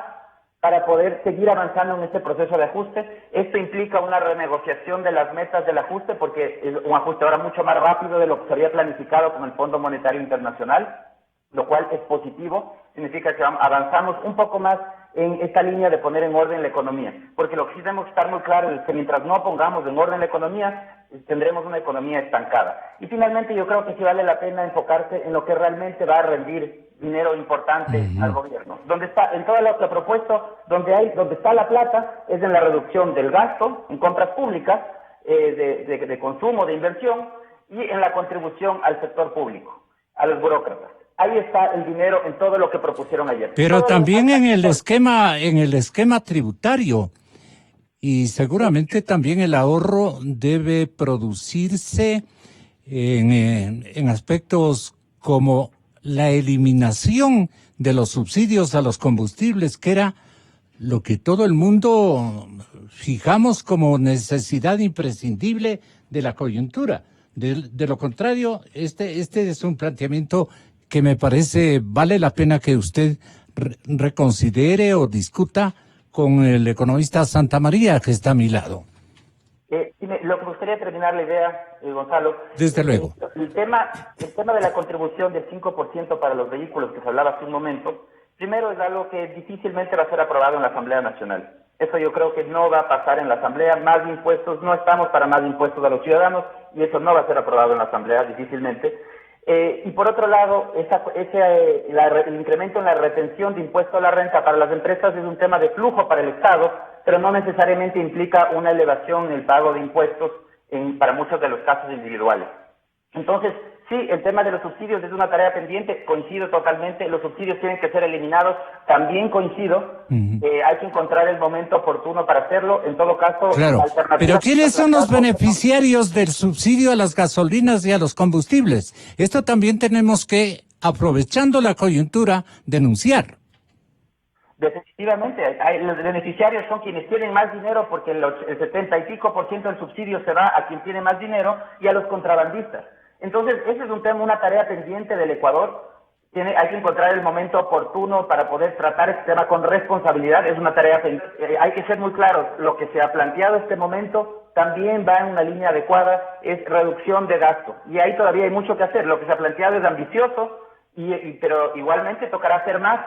para poder seguir avanzando en este proceso de ajuste. Esto implica una renegociación de las metas del ajuste, porque es un ajuste ahora mucho más rápido de lo que se había planificado con el Fondo Monetario Internacional, lo cual es positivo. Significa que avanzamos un poco más en esta línea de poner en orden la economía, porque lo que sí tenemos que estar muy claro es que mientras no pongamos en orden la economía, tendremos una economía estancada. Y finalmente yo creo que sí vale la pena enfocarse en lo que realmente va a rendir dinero importante al gobierno. Donde está, en todo lo que ha propuesto, donde está la plata, es en la reducción del gasto, en compras públicas, de consumo, de inversión, y en la contribución al sector público, a los burócratas. Ahí está el dinero en todo lo que propusieron ayer. Pero también en el esquema tributario. Y seguramente también el ahorro debe producirse en aspectos como la eliminación de los subsidios a los combustibles, que era lo que todo el mundo fijamos como necesidad imprescindible de la coyuntura. De lo contrario, este es un planteamiento que me parece vale la pena que usted reconsidere o discuta con el economista Santa María, que está a mi lado. Lo que me gustaría terminar la idea, Gonzalo. Desde luego. El tema de la contribución del 5% para los vehículos que se hablaba hace un momento, primero es algo que difícilmente va a ser aprobado en la Asamblea Nacional. Eso yo creo que no va a pasar en la Asamblea. Más impuestos, no estamos para más impuestos a los ciudadanos, y eso no va a ser aprobado en la Asamblea, difícilmente. Y por otro lado, el incremento en la retención de impuesto a la renta para las empresas es un tema de flujo para el Estado, pero no necesariamente implica una elevación en el pago de impuestos para muchos de los casos individuales. Entonces, Sí, el tema de los subsidios es una tarea pendiente, coincido totalmente, los subsidios tienen que ser eliminados, también coincido, hay que encontrar el momento oportuno para hacerlo, en todo caso... Claro, pero ¿quiénes son los beneficiarios del subsidio a las gasolinas y a los combustibles? Esto también tenemos que, aprovechando la coyuntura, denunciar. Definitivamente, los beneficiarios son quienes tienen más dinero porque el 70 y pico % del subsidio se va a quien tiene más dinero y a los contrabandistas. Entonces, ese es un tema, una tarea pendiente del Ecuador. Hay que encontrar el momento oportuno para poder tratar este tema con responsabilidad. Es una tarea pendiente. Hay que ser muy claros. Lo que se ha planteado en este momento también va en una línea adecuada, es reducción de gasto. Y ahí todavía hay mucho que hacer. Lo que se ha planteado es ambicioso, pero igualmente tocará hacer más.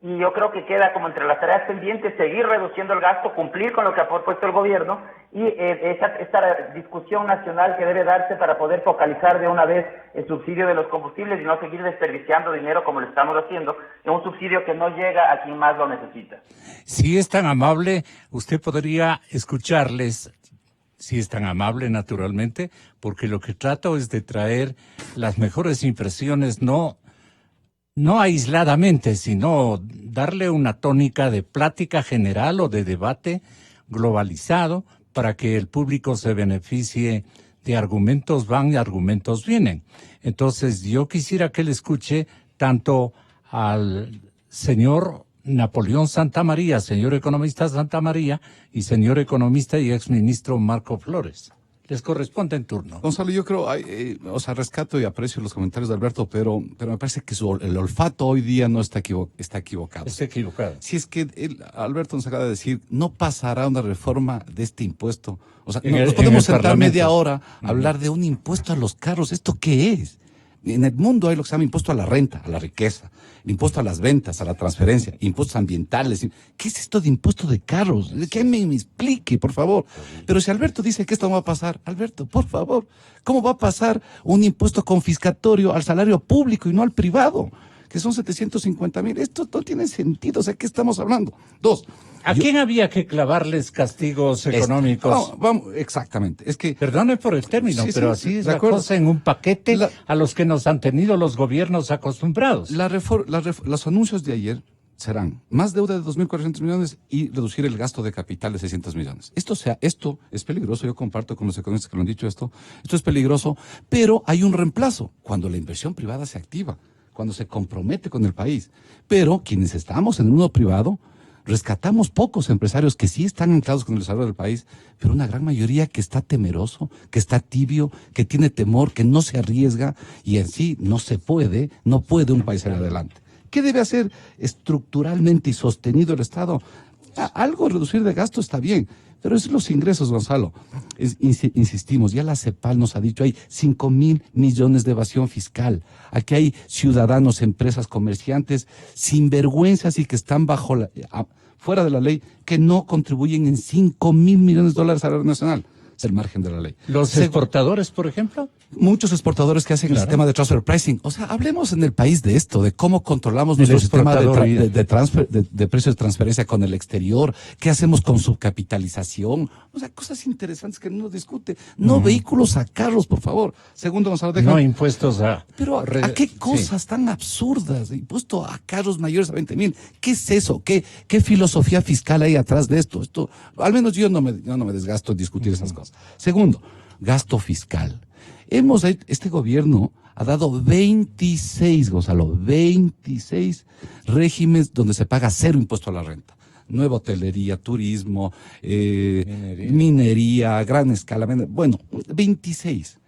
Y yo creo que queda como entre las tareas pendientes seguir reduciendo el gasto, cumplir con lo que ha propuesto el gobierno y esta discusión nacional que debe darse para poder focalizar de una vez el subsidio de los combustibles y no seguir desperdiciando dinero como lo estamos haciendo, en un subsidio que no llega a quien más lo necesita. Si es tan amable, usted podría escucharles, si es tan amable naturalmente, porque lo que trato es de traer las mejores impresiones, no aisladamente, sino darle una tónica de plática general o de debate globalizado para que el público se beneficie de argumentos van y argumentos vienen. Entonces, yo quisiera que le escuche tanto al señor Napoleón Santamaría, señor economista Santamaría, y señor economista y exministro Marco Flores. Les corresponde en turno. Gonzalo, yo creo, rescato y aprecio los comentarios de Alberto, pero me parece que el olfato hoy día no está equivocado. Está equivocado. Si es que Alberto nos acaba de decir, no pasará una reforma de este impuesto. O sea, nos podemos sentar media hora a hablar de un impuesto a los carros. ¿Esto qué es? En el mundo hay lo que se llama impuesto a la renta, a la riqueza, el impuesto a las ventas, a la transferencia, impuestos ambientales. ¿Qué es esto de impuesto de carros? Que me explique, por favor. Pero si Alberto dice que esto no va a pasar, Alberto, por favor, ¿cómo va a pasar un impuesto confiscatorio al salario público y no al privado? Que son 750,000. Esto no tiene sentido. O sea, ¿qué estamos hablando? Dos. ¿A quién había que clavarles castigos económicos? Exactamente. Es que... Perdone por el término, Sí, pero sí, así es de la acuerdo. cosa en un paquete a los que nos han tenido los gobiernos acostumbrados. Los anuncios de ayer serán más deuda de 2.400 millones y reducir el gasto de capital de 600 millones. Esto es peligroso, yo comparto con los economistas que lo han dicho esto es peligroso, pero hay un reemplazo cuando la inversión privada se activa, cuando se compromete con el país. Pero quienes estamos en el mundo privado, rescatamos pocos empresarios que sí están anclados con el desarrollo del país, pero una gran mayoría que está temeroso, que está tibio, que tiene temor, que no se arriesga y en sí no puede un país salir adelante. ¿Qué debe hacer estructuralmente y sostenido el Estado? Algo reducir de gasto está bien, pero es los ingresos, Gonzalo. Insistimos, ya la CEPAL nos ha dicho, hay 5,000 millones de evasión fiscal. Aquí hay ciudadanos, empresas, comerciantes, sinvergüenzas y que están fuera de la ley, que no contribuyen en 5,000 millones de dólares a la nacional. Es el margen de la ley. ¿Los exportadores, por ejemplo? Muchos exportadores que hacen el sistema de transfer pricing. O sea, hablemos en el país de esto, de cómo controlamos nuestro sistema de precios de transferencia con el exterior, qué hacemos con subcapitalización. O sea, cosas interesantes que no nos discute. No vehículos a carros, por favor. Segundo, Gonzalo, déjame. No impuestos a... Pero ¿a qué cosas tan absurdas? Impuesto a carros mayores a 20,000. ¿Qué es eso? ¿Qué filosofía fiscal hay atrás de esto? Al menos yo no me desgasto en discutir esas cosas. Segundo, gasto fiscal. Este gobierno ha dado 26, Gonzalo, 26 regímenes donde se paga 0 impuesto a la renta. Nueva hotelería, turismo, minería, gran escala, 26.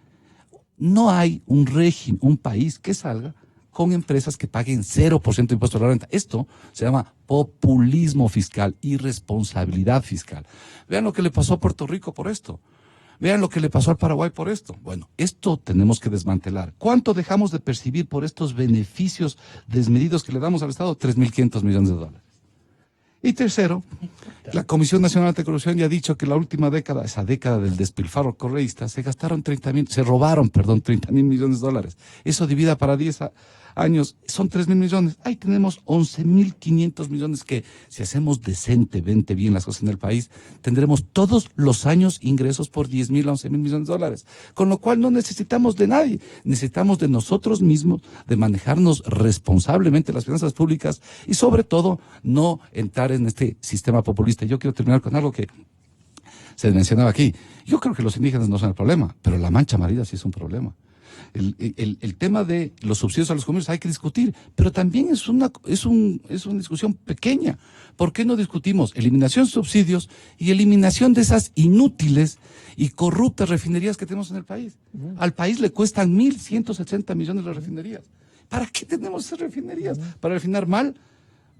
No hay un régimen, un país que salga con empresas que paguen 0% de impuesto a la renta. Esto se llama populismo fiscal, irresponsabilidad fiscal. Vean lo que le pasó a Puerto Rico por esto. Vean lo que le pasó al Paraguay por esto. Bueno, esto tenemos que desmantelar. ¿Cuánto dejamos de percibir por estos beneficios desmedidos que le damos al Estado? 3.500 millones de dólares. Y tercero, la Comisión Nacional Anticorrupción ya ha dicho que la última década, esa década del despilfarro correísta, se robaron 30,000 millones de dólares. Eso divida para 10 años son 3.000 millones. Ahí tenemos 11.500 millones que, si hacemos decentemente bien las cosas en el país, tendremos todos los años ingresos por 10.000 a 11.000 millones de dólares. Con lo cual no necesitamos de nadie, necesitamos de nosotros mismos, de manejarnos responsablemente las finanzas públicas y sobre todo no entrar en este sistema populista. Yo quiero terminar con algo que se mencionaba aquí. Yo creo que los indígenas no son el problema, pero la mancha amarilla sí es un problema. El tema de los subsidios a los comercios hay que discutir, pero también es una discusión pequeña. ¿Por qué no discutimos eliminación de subsidios y eliminación de esas inútiles y corruptas refinerías que tenemos en el país? Al país le cuestan 1.160 millones las refinerías. ¿Para qué tenemos esas refinerías? ¿Para refinar mal?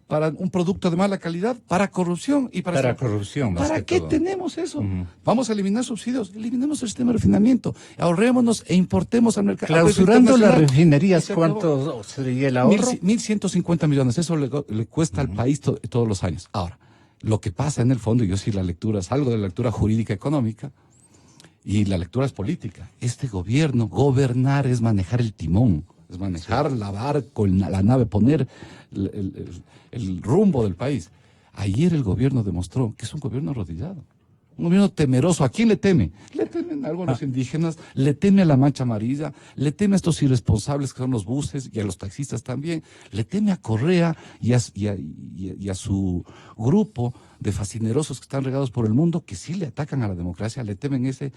¿Para un producto de mala calidad? ¿Para corrupción? Y para corrupción, más ¿Para que qué todo. tenemos eso? Vamos a eliminar subsidios, eliminemos el sistema de refinamiento, ahorrémonos e importemos al mercado. Clausurando las refinerías, Y se acabó. ¿cuánto sería el ahorro? 1.150 millones, eso le cuesta al país todos los años. Ahora, lo que pasa en el fondo, y yo sí la lectura, salgo de la lectura jurídica económica, y la lectura es política. Este gobierno, gobernar es manejar el timón, es manejar la barca, la nave, poner el rumbo del país. Ayer el gobierno demostró que es un gobierno arrodillado, un gobierno temeroso. ¿A quién le teme? Le temen algo a los indígenas, le teme a la mancha amarilla, le teme a estos irresponsables que son los buses y a los taxistas también, le teme a Correa y a su grupo de fascinerosos que están regados por el mundo, que sí le atacan a la democracia, le temen ese.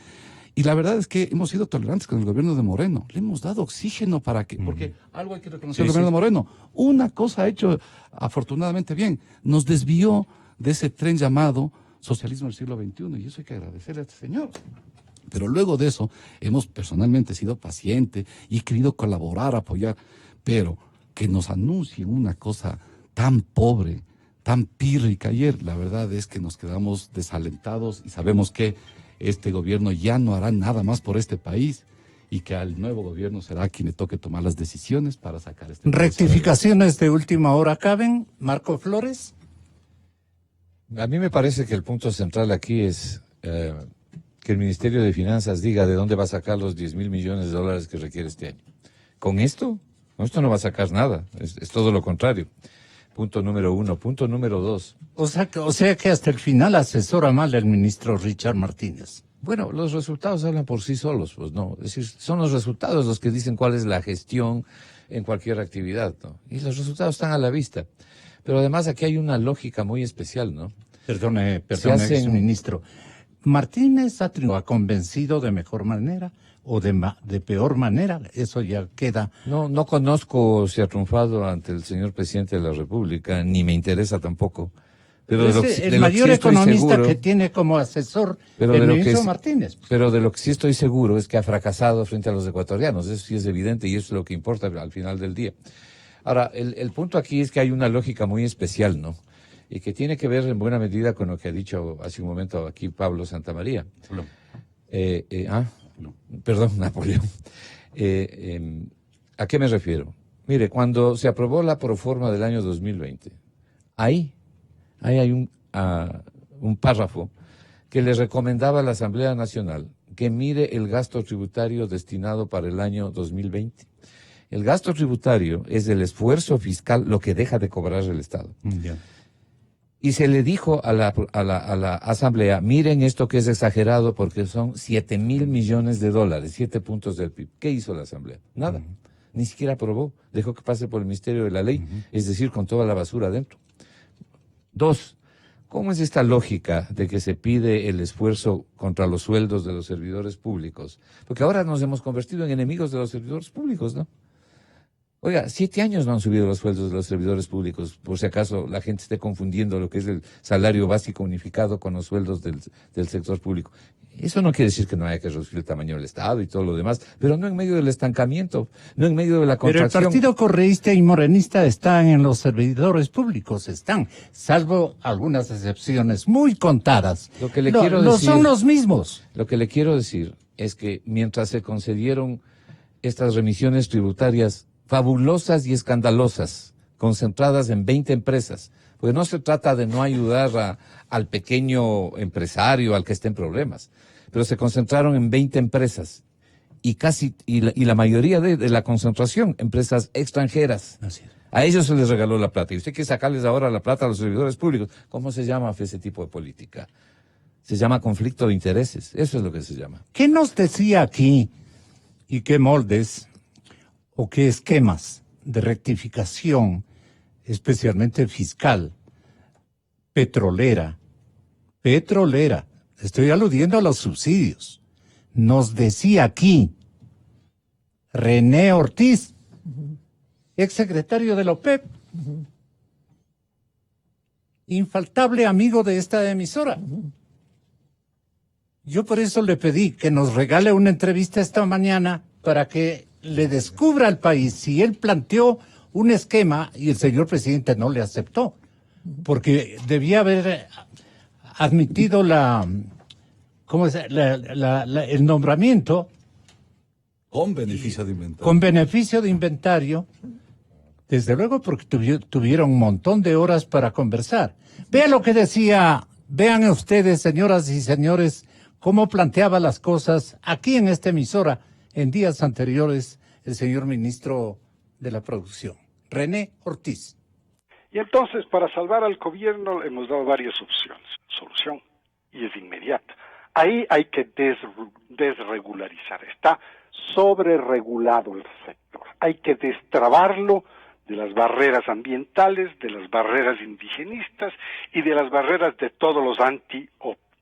Y la verdad es que hemos sido tolerantes con el gobierno de Moreno. Le hemos dado oxígeno para que, porque algo hay que reconocer al gobierno de Moreno. Una cosa ha hecho afortunadamente bien. Nos desvió de ese tren llamado socialismo del siglo XXI. Y eso hay que agradecerle a este señor. Pero luego de eso, hemos personalmente sido pacientes y querido colaborar, apoyar. Pero que nos anuncien una cosa tan pobre, tan pírrica ayer, la verdad es que nos quedamos desalentados y sabemos que este gobierno ya no hará nada más por este país y que al nuevo gobierno será quien le toque tomar las decisiones para sacar este país. ¿Rectificaciones de última hora caben, Marco Flores? A mí me parece que el punto central aquí es que el Ministerio de Finanzas diga de dónde va a sacar los 10.000 millones de dólares que requiere este año. Con esto no va a sacar nada, es todo lo contrario. Punto número 1. Punto número 2. O sea que hasta el final asesora mal el ministro Richard Martínez. Bueno, los resultados hablan por sí solos, pues no. Es decir, son los resultados los que dicen cuál es la gestión en cualquier actividad, ¿no? Y los resultados están a la vista. Pero además aquí hay una lógica muy especial, ¿no? Perdone, exministro. ¿Martínez ha convencido de mejor manera o de peor manera? Eso ya queda. No conozco si ha triunfado ante el señor presidente de la República, ni me interesa tampoco. Pero el mayor economista que tiene como asesor el ministro Martínez. Pero de lo que sí estoy seguro es que ha fracasado frente a los ecuatorianos. Eso sí es evidente y eso es lo que importa al final del día. Ahora, el punto aquí es que hay una lógica muy especial, ¿no? Y que tiene que ver en buena medida con lo que ha dicho hace un momento aquí Pablo Santamaría. Perdón, Napoleón. ¿A qué me refiero? Mire, cuando se aprobó la proforma del año 2020, ahí hay un párrafo que le recomendaba a la Asamblea Nacional que mire el gasto tributario destinado para el año 2020. El gasto tributario es el esfuerzo fiscal, lo que deja de cobrar el Estado. Yeah. Y se le dijo a la Asamblea, miren esto que es exagerado porque son 7.000 millones de dólares, 7 puntos del PIB. ¿Qué hizo la Asamblea? Nada. Ni siquiera aprobó. Dejó que pase por el Ministerio de la Ley, es decir, con toda la basura adentro. 2. ¿Cómo es esta lógica de que se pide el esfuerzo contra los sueldos de los servidores públicos? Porque ahora nos hemos convertido en enemigos de los servidores públicos, ¿no? Oiga, 7 años no han subido los sueldos de los servidores públicos, por si acaso la gente esté confundiendo lo que es el salario básico unificado con los sueldos del sector público. Eso no quiere decir que no haya que reducir el tamaño del Estado y todo lo demás, pero no en medio del estancamiento, no en medio de la contracción. Pero el Partido Correísta y Morenista están en los servidores públicos, salvo algunas excepciones muy contadas. Lo que le quiero decir, son los mismos. Lo que le quiero decir es que mientras se concedieron estas remisiones tributarias fabulosas y escandalosas, concentradas en 20 empresas, porque no se trata de no ayudar al pequeño empresario, al que esté en problemas, pero se concentraron en 20 empresas y la mayoría de la concentración, empresas extranjeras. Así es. A ellos se les regaló la plata. Y usted quiere sacarles ahora la plata a los servidores públicos. ¿Cómo se llama ese tipo de política? Se llama conflicto de intereses. Eso es lo que se llama. ¿Qué nos decía aquí y qué moldes o qué esquemas de rectificación, especialmente fiscal, petrolera, estoy aludiendo a los subsidios, nos decía aquí René Ortiz, exsecretario de la OPEP, infaltable amigo de esta emisora? Yo por eso le pedí que nos regale una entrevista esta mañana para que le descubra al país si él planteó un esquema y el señor presidente no le aceptó, porque debía haber admitido el nombramiento Con beneficio de inventario. con beneficio de inventario, desde luego porque tuvieron un montón de horas para conversar. Vean lo que decía, vean ustedes, señoras y señores, cómo planteaba las cosas aquí en esta emisora en días anteriores el señor ministro de la Producción, René Ortiz. Y entonces, para salvar al gobierno, hemos dado varias opciones. Solución, y es inmediata. Ahí hay que desregularizar. Está sobreregulado el sector. Hay que destrabarlo de las barreras ambientales, de las barreras indigenistas y de las barreras de todos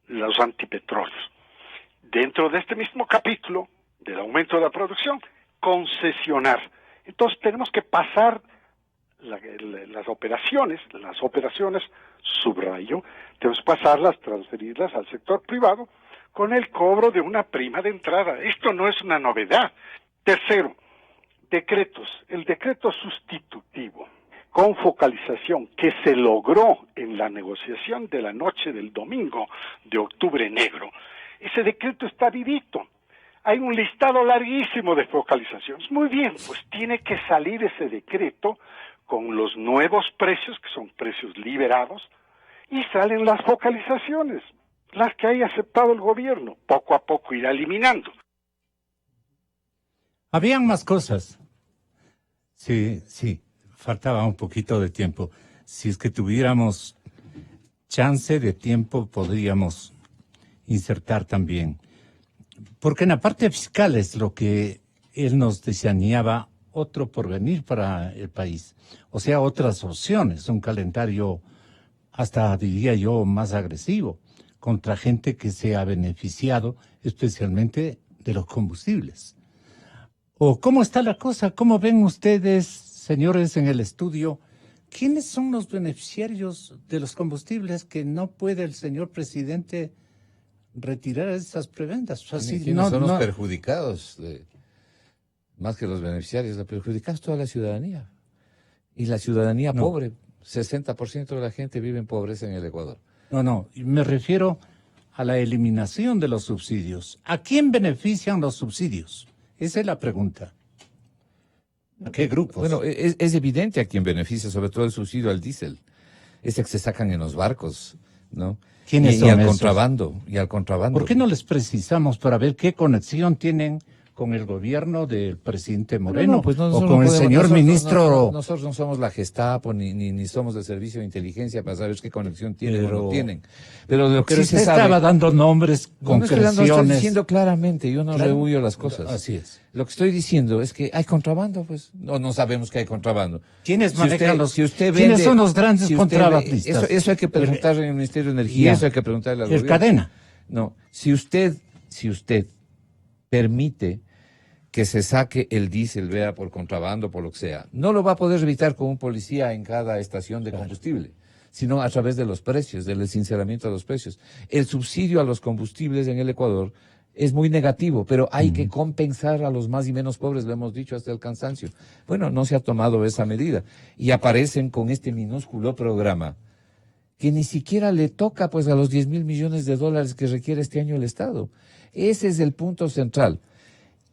los antipetróleos. Dentro de este mismo capítulo del aumento de la producción, concesionar. Entonces tenemos que pasar las operaciones, subrayo, tenemos que pasarlas, transferirlas al sector privado con el cobro de una prima de entrada. Esto no es una novedad. Tercero, decretos. El decreto sustitutivo con focalización que se logró en la negociación de la noche del domingo de Octubre Negro. Ese decreto está vivito. Hay un listado larguísimo de focalizaciones. Muy bien, pues tiene que salir ese decreto con los nuevos precios, que son precios liberados, y salen las focalizaciones, las que haya aceptado el gobierno. Poco a poco irá eliminando. Habían más cosas. Sí, faltaba un poquito de tiempo. Si es que tuviéramos chance de tiempo, podríamos insertar también. Porque en la parte fiscal es lo que él nos diseñaba otro porvenir para el país. O sea, otras opciones, un calendario hasta, diría yo, más agresivo contra gente que se ha beneficiado especialmente de los combustibles. ¿O cómo está la cosa? ¿Cómo ven ustedes, señores en el estudio, quiénes son los beneficiarios de los combustibles que no puede el señor presidente retirar esas prebendas? ¿Quiénes son los perjudicados? Más que los beneficiarios, los perjudicados toda la ciudadanía. Y la ciudadanía pobre, 60% de la gente vive en pobreza en el Ecuador. No, me refiero a la eliminación de los subsidios. ¿A quién benefician los subsidios? Esa es la pregunta. ¿A qué grupos? Bueno, es evidente a quién beneficia, sobre todo el subsidio al diésel. Ese que se sacan en los barcos, ¿no? ¿Quiénes son y al esos? contrabando. ¿Por qué no les precisamos para ver qué conexión tienen con el gobierno del presidente Moreno pues o nosotros con no el podemos, señor ministro? Nosotros no somos la Gestapo ni somos del servicio de inteligencia para saber qué conexión tienen o no tienen. Pero lo que Pero sí se usted sabe, estaba dando nombres, no estoy concreciones. diciendo claramente, yo no Claro. rehuyo las cosas. Así es. Lo que estoy diciendo es que hay contrabando, pues no sabemos que hay contrabando. ¿Quiénes manejan los? ¿Quiénes ¿Quiénes son los grandes contrabandistas? Eso hay que preguntar en el Ministerio de Energía, Ya. eso hay que preguntarle al El gobierno. Cadena. No, si usted permite que se saque el diésel, vea, por contrabando, por lo que sea, no lo va a poder evitar con un policía en cada estación de combustible, sino a través de los precios, del sinceramiento de los precios. El subsidio a los combustibles en el Ecuador es muy negativo, pero hay que compensar a los más y menos pobres, lo hemos dicho hasta el cansancio. Bueno, no se ha tomado esa medida y aparecen con este minúsculo programa que ni siquiera le toca pues a los 10.000 millones de dólares que requiere este año el Estado. Ese es el punto central.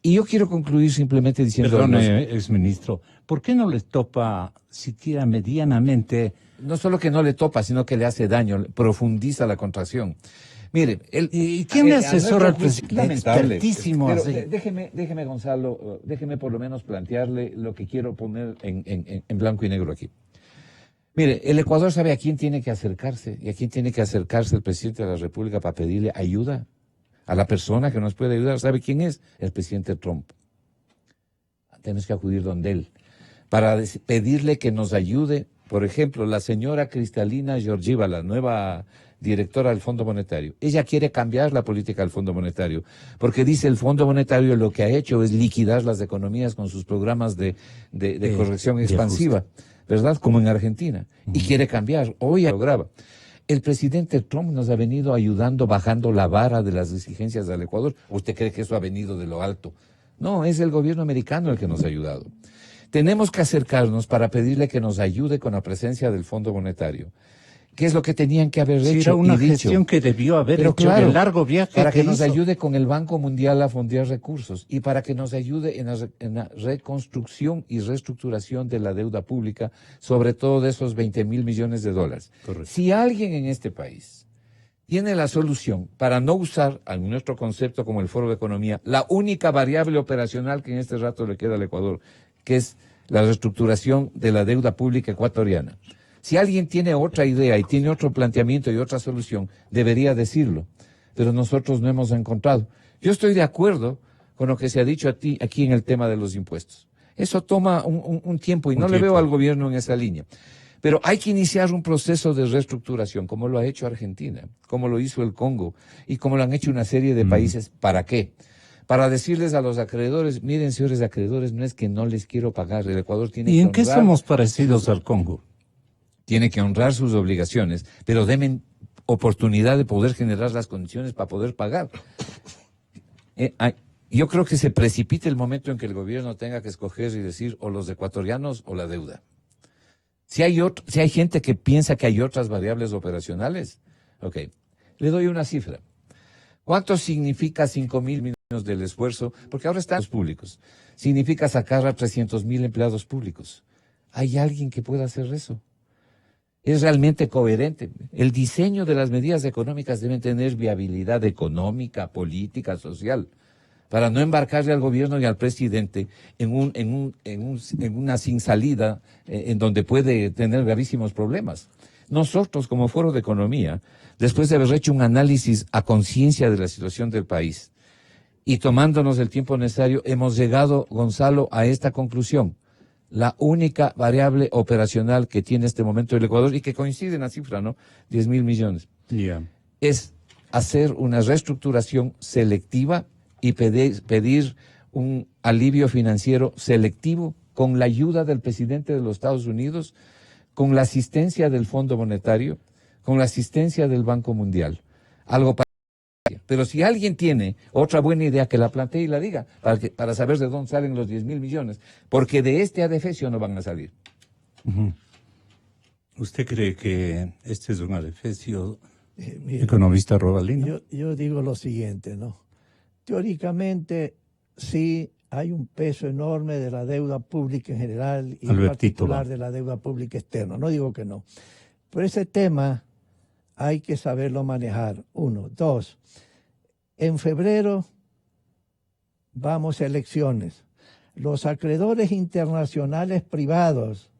Y yo quiero concluir simplemente diciendo... Perdone, exministro, ¿por qué no les topa siquiera medianamente? No solo que no le topa, sino que le hace daño, profundiza la contracción. Mire, ¿Y quién le asesora al presidente? Lamentable. Expertísimo, Pero así. déjeme, Gonzalo, déjeme por lo menos plantearle lo que quiero poner en blanco y negro aquí. Mire, el Ecuador sabe a quién tiene que acercarse y a quién tiene que acercarse el presidente de la República para pedirle ayuda. A la persona que nos puede ayudar, ¿sabe quién es? El presidente Trump. Tenemos que acudir donde él para pedirle que nos ayude. Por ejemplo, la señora Cristalina Georgieva, la nueva directora del Fondo Monetario, ella quiere cambiar la política del Fondo Monetario, porque dice el Fondo Monetario lo que ha hecho es liquidar las economías con sus programas de corrección expansiva, ¿verdad? Como en Argentina. Y quiere cambiar. Hoy lo graba. El presidente Trump nos ha venido ayudando bajando la vara de las exigencias del Ecuador. ¿Usted cree que eso ha venido de lo alto? No, es el gobierno americano el que nos ha ayudado. Tenemos que acercarnos para pedirle que nos ayude con la presencia del Fondo Monetario. ¿Qué es lo que tenían que haber Sí, hecho era una y dicho? gestión que debió haber Pero hecho claro, el largo viaje para que nos hizo. ayude con el Banco Mundial a fondear recursos y para que nos ayude en la reconstrucción y reestructuración de la deuda pública, sobre todo de esos 20.000 millones de dólares. Correcto. Si alguien en este país tiene la solución para no usar, a nuestro concepto como el Foro de Economía, la única variable operacional que en este rato le queda al Ecuador, que es la reestructuración de la deuda pública ecuatoriana. Si alguien tiene otra idea y tiene otro planteamiento y otra solución, debería decirlo, pero nosotros no hemos encontrado. Yo estoy de acuerdo con lo que se ha dicho aquí en el tema de los impuestos. Eso toma un tiempo y no le veo al gobierno en esa línea. Pero hay que iniciar un proceso de reestructuración, como lo ha hecho Argentina, como lo hizo el Congo y como lo han hecho una serie de países. ¿Para qué? Para decirles a los acreedores, miren, señores acreedores, no es que no les quiero pagar, el Ecuador tiene que ¿Y en qué honrar, somos parecidos al Congo? tiene que honrar sus obligaciones, pero denme oportunidad de poder generar las condiciones para poder pagar. Yo creo que se precipite el momento en que el gobierno tenga que escoger y decir o los ecuatorianos o la deuda. Si hay gente que piensa que hay otras variables operacionales, ok, le doy una cifra. ¿Cuánto significa 5.000 millones del esfuerzo? Porque ahora están los públicos. Significa sacar a 300.000 empleados públicos. ¿Hay alguien que pueda hacer eso? Es realmente coherente. El diseño de las medidas económicas deben tener viabilidad económica, política, social, para no embarcarle al gobierno y al presidente en una sin salida en donde puede tener gravísimos problemas. Nosotros, como Foro de Economía, después de haber hecho un análisis a conciencia de la situación del país y tomándonos el tiempo necesario, hemos llegado, Gonzalo, a esta conclusión. La única variable operacional que tiene este momento el Ecuador, y que coincide en la cifra, ¿no? 10.000 millones. Yeah. Es hacer una reestructuración selectiva y pedir un alivio financiero selectivo con la ayuda del presidente de los Estados Unidos, con la asistencia del Fondo Monetario, con la asistencia del Banco Mundial. Algo para... Pero si alguien tiene otra buena idea, que la plantee y la diga, para saber de dónde salen los 10.000 millones, porque de este adefesio no van a salir. ¿Usted cree que este es un adefesio Mire, economista Robalino? yo digo lo siguiente, ¿no? Teóricamente, sí hay un peso enorme de la deuda pública en general y en Albertito, particular va. de la deuda pública externa. No digo que no. Pero ese tema hay que saberlo manejar. 1. 2. En febrero vamos a elecciones. Los acreedores internacionales privados,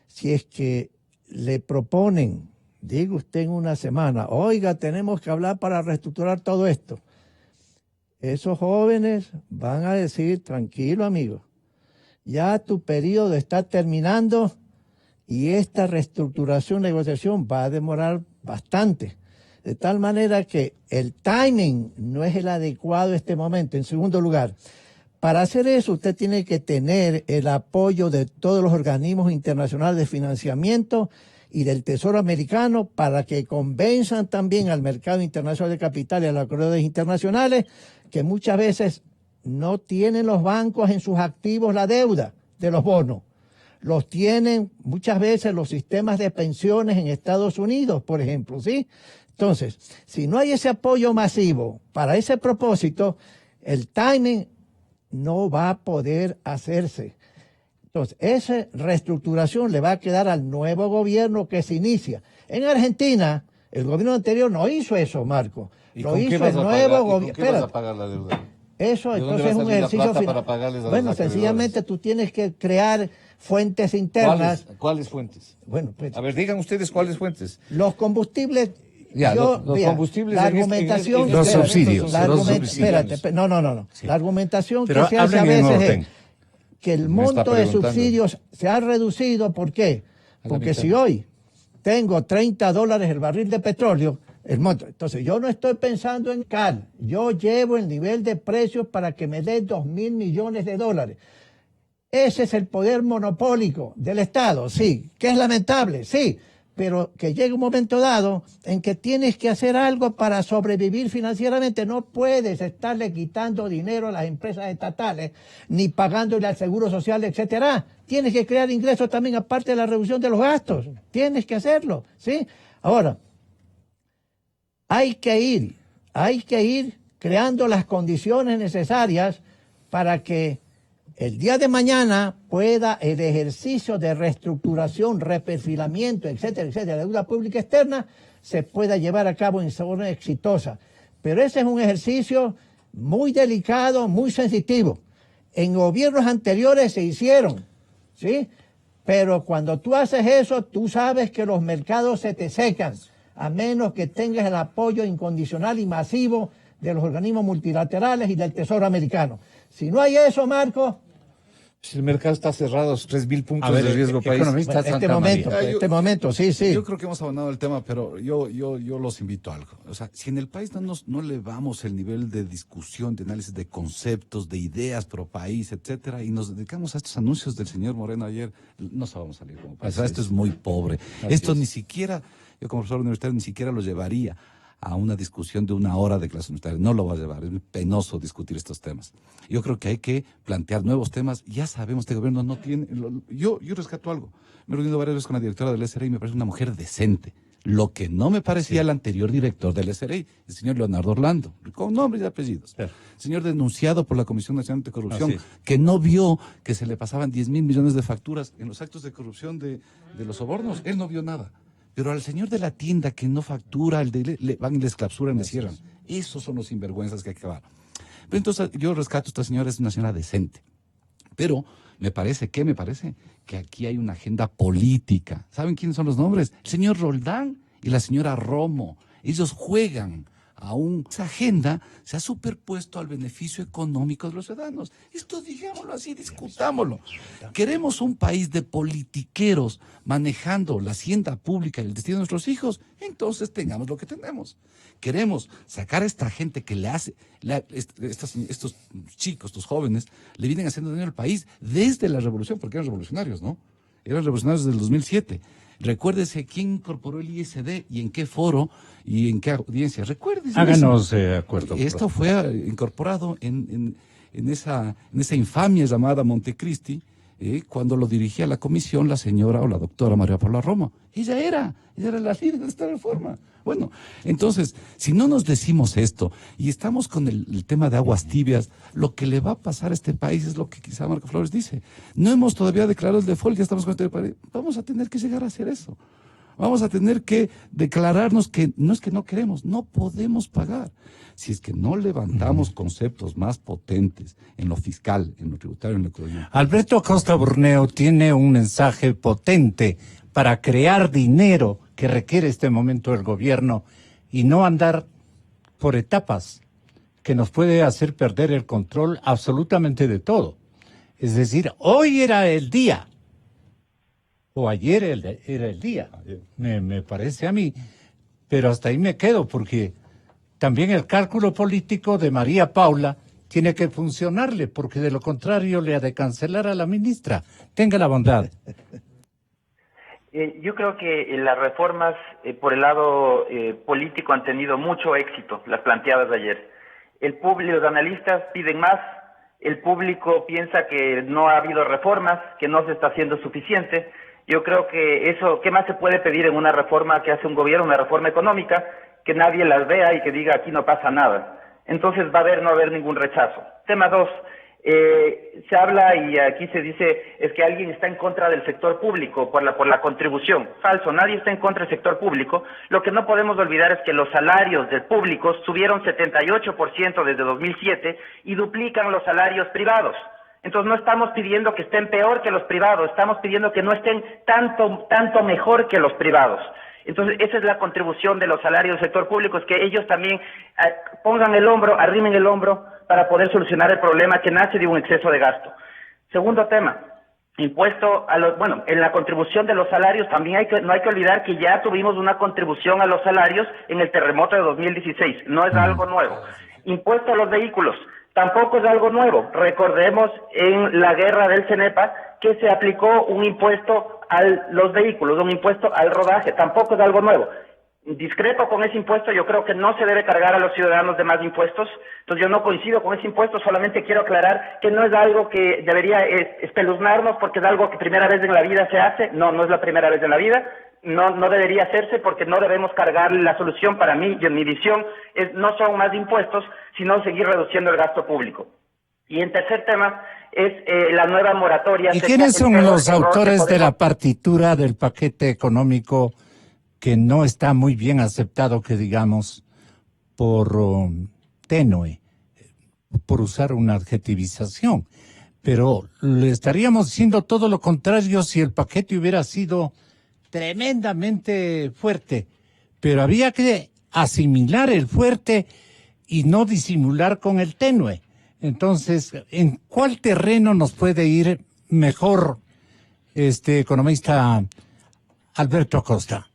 si es que le proponen, diga usted en una semana, oiga, tenemos que hablar para reestructurar todo esto. Esos jóvenes van a decir, tranquilo amigo, ya tu periodo está terminando y esta reestructuración, negociación va a demorar bastante. De tal manera que el timing no es el adecuado en este momento. En segundo lugar, para hacer eso usted tiene que tener el apoyo de todos los organismos internacionales de financiamiento y del Tesoro americano para que convenzan también al mercado internacional de capital y a los acreedores internacionales que muchas veces no tienen los bancos en sus activos la deuda de los bonos. Los tienen muchas veces los sistemas de pensiones en Estados Unidos, por ejemplo, ¿sí? Entonces, si no hay ese apoyo masivo para ese propósito, el timing no va a poder hacerse. Entonces, esa reestructuración le va a quedar al nuevo gobierno que se inicia. En Argentina, el gobierno anterior no hizo eso, Marco. ¿Y Lo con qué hizo vas el a nuevo pagar? ¿Y con gobierno. qué vas a pagar la deuda? Eso ¿De dónde entonces va a es un salir la ejercicio plata para pagarles a los Bueno, acreedores? sencillamente tú tienes que crear fuentes internas. ¿Cuáles fuentes? Bueno, pues, A ver, digan ustedes cuáles fuentes. los combustibles. Ya, los vea, combustibles la en este- argumentación. en Los este momento subsidios, son La los argument- subsidios. espérate, no. La argumentación Pero que se hace a hablen en veces orden. es que el Me está monto de preguntando. subsidios se ha reducido. ¿Por qué? A la Porque mitad. si hoy tengo $30 el barril de petróleo, el monto. Entonces yo no estoy pensando en cal. Yo llevo el nivel de precios para que me dé $2.000 millones. Ese es el poder monopólico del Estado, sí. Que es lamentable, sí. Pero que llegue un momento dado en que tienes que hacer algo para sobrevivir financieramente. No puedes estarle quitando dinero a las empresas estatales, ni pagándole al seguro social, etcétera. Tienes que crear ingresos también, aparte de la reducción de los gastos. Tienes que hacerlo, ¿sí? Ahora, hay que ir creando las condiciones necesarias para que el día de mañana pueda el ejercicio de reestructuración, reperfilamiento, etcétera, de la deuda pública externa se pueda llevar a cabo en forma exitosa. Pero ese es un ejercicio muy delicado, muy sensitivo. En gobiernos anteriores se hicieron, ¿sí? Pero cuando tú haces eso, tú sabes que los mercados se te secan, a menos que tengas el apoyo incondicional y masivo de los organismos multilaterales y del Tesoro americano. Si no hay eso, Marco... Si el mercado está cerrado, 3.000 puntos A ver, de riesgo país. economista Bueno, Santa María. este momento, sí. Yo creo que hemos abandonado el tema, pero yo los invito a algo. O sea, si en el país no elevamos el nivel de discusión, de análisis de conceptos, de ideas pro país, etcétera, y nos dedicamos a estos anuncios del señor Moreno ayer, no vamos a salir como país. O sea, esto es muy pobre. Esto ni siquiera, yo como profesor universitario, ni siquiera lo llevaría a una discusión de 1 hora de clase universitaria. No lo va a llevar, es muy penoso discutir estos temas. Yo creo que hay que plantear nuevos temas. Ya sabemos, este gobierno no tiene... Yo rescato algo. Me he reunido varias veces con la directora del SRI y me parece una mujer decente. Lo que no me parecía el anterior director del SRI, el señor Leonardo Orlando, con nombres y apellidos. Claro. Señor denunciado por la Comisión Nacional de Corrupción, Así es. que no vio que se le pasaban 10.000 millones de facturas en los actos de corrupción de los sobornos. Él no vio nada. Pero al señor de la tienda que no factura, van y les clausuran, les cierran. Esos son los sinvergüenzas que hay que acabar. Pero entonces yo rescato a esta señora, es una señora decente. Pero me parece que aquí hay una agenda política. ¿Saben quiénes son los nombres? El señor Roldán y la señora Romo. Ellos juegan esa agenda se ha superpuesto al beneficio económico de los ciudadanos. Esto digámoslo así, discutámoslo. Queremos un país de politiqueros manejando la hacienda pública y el destino de nuestros hijos, entonces tengamos lo que tenemos. Queremos sacar a esta gente que le hace, estos chicos, estos jóvenes, le vienen haciendo daño al país desde la revolución, porque eran revolucionarios, ¿no? Eran revolucionarios desde el 2007. Recuérdese quién incorporó el ISD y en qué foro y en qué audiencia. Recuérdese. Háganos acuerdo. Esto fue incorporado en esa infamia llamada Montecristi, cuando lo dirigía la comisión la señora o la doctora María Paula Romo. Ella era la líder de esta reforma. Bueno, entonces, si no nos decimos esto y estamos con el tema de aguas tibias, lo que le va a pasar a este país es lo que quizá Marco Flores dice. No hemos todavía declarado el default, ya estamos con este país. Vamos a tener que llegar a hacer eso. Vamos a tener que declararnos que no es que no queremos, no podemos pagar. Si es que no levantamos conceptos más potentes en lo fiscal, en lo tributario, en lo económico. Alberto Acosta Burneo tiene un mensaje potente para crear dinero que requiere este momento el gobierno y no andar por etapas que nos puede hacer perder el control absolutamente de todo. Es decir, hoy era el día, o ayer era el día, me parece a mí, pero hasta ahí me quedo porque también el cálculo político de María Paula tiene que funcionarle, porque de lo contrario le ha de cancelar a la ministra. Tenga la bondad. Yo creo que las reformas por el lado político han tenido mucho éxito, las planteadas ayer. Los analistas piden más, el público piensa que no ha habido reformas, que no se está haciendo suficiente. Yo creo que eso, ¿qué más se puede pedir en una reforma que hace un gobierno, una reforma económica, que nadie las vea y que diga aquí no pasa nada? Entonces no va a haber ningún rechazo. Tema 2, Se habla y aquí se dice es que alguien está en contra del sector público por la contribución. Falso, nadie está en contra del sector público. Lo que no podemos olvidar es que los salarios del público subieron 78% desde 2007 y duplican los salarios privados. Entonces no estamos pidiendo que estén peor que los privados, estamos pidiendo que no estén tanto mejor que los privados. Entonces esa es la contribución de los salarios del sector público, es que ellos también pongan el hombro, arrimen el hombro para poder solucionar el problema que nace de un exceso de gasto. Segundo tema, impuesto a los, bueno, en la contribución de los salarios también no hay que olvidar que ya tuvimos una contribución a los salarios en el terremoto de 2016, no es algo nuevo. Impuesto a los vehículos, tampoco es algo nuevo. Recordemos en la guerra del CENEPA que se aplicó un impuesto a los vehículos, un impuesto al rodaje, tampoco es algo nuevo. Discrepo con ese impuesto, yo creo que no se debe cargar a los ciudadanos de más impuestos, entonces yo no coincido con ese impuesto, solamente quiero aclarar que no es algo que debería espeluznarnos porque es algo que primera vez en la vida se hace, no es la primera vez en la vida, no debería hacerse porque no debemos cargarle la solución para mí y en mi visión no son más impuestos, sino seguir reduciendo el gasto público. Y en tercer tema es la nueva moratoria. ¿Y quiénes son los autores de la partitura del paquete económico que no está muy bien aceptado, que digamos, por tenue, por usar una adjetivización? Pero le estaríamos diciendo todo lo contrario si el paquete hubiera sido tremendamente fuerte. Pero había que asimilar el fuerte y no disimular con el tenue. Entonces, ¿en cuál terreno nos puede ir mejor economista Alberto Acosta?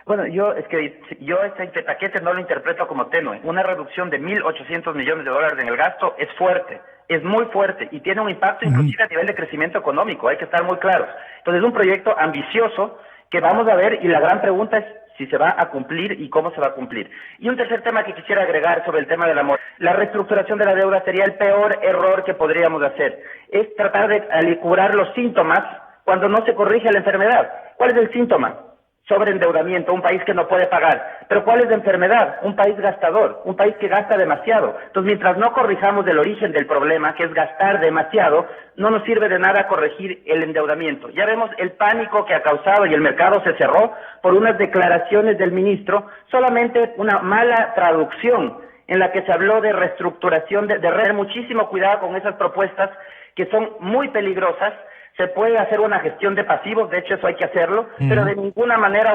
Bueno, yo este paquete no lo interpreto como tenue. Una reducción de 1.800 millones de dólares en el gasto es fuerte, es muy fuerte y tiene un impacto inclusive a nivel de crecimiento económico, hay que estar muy claros. Entonces es un proyecto ambicioso que vamos a ver y la gran pregunta es si se va a cumplir y cómo se va a cumplir. Y un tercer tema que quisiera agregar sobre el tema del amor. La reestructuración de la deuda sería el peor error que podríamos hacer. Es tratar de curar los síntomas cuando no se corrige la enfermedad. ¿Cuál es el síntoma? Sobreendeudamiento, un país que no puede pagar. Pero ¿cuál es la enfermedad? Un país gastador, un país que gasta demasiado. Entonces, mientras no corrijamos el origen del problema, que es gastar demasiado, no nos sirve de nada corregir el endeudamiento. Ya vemos el pánico que ha causado y el mercado se cerró por unas declaraciones del ministro, solamente una mala traducción en la que se habló de reestructuración, de tener muchísimo cuidado con esas propuestas que son muy peligrosas. Se puede hacer una gestión de pasivos, de hecho eso hay que hacerlo, pero de ninguna manera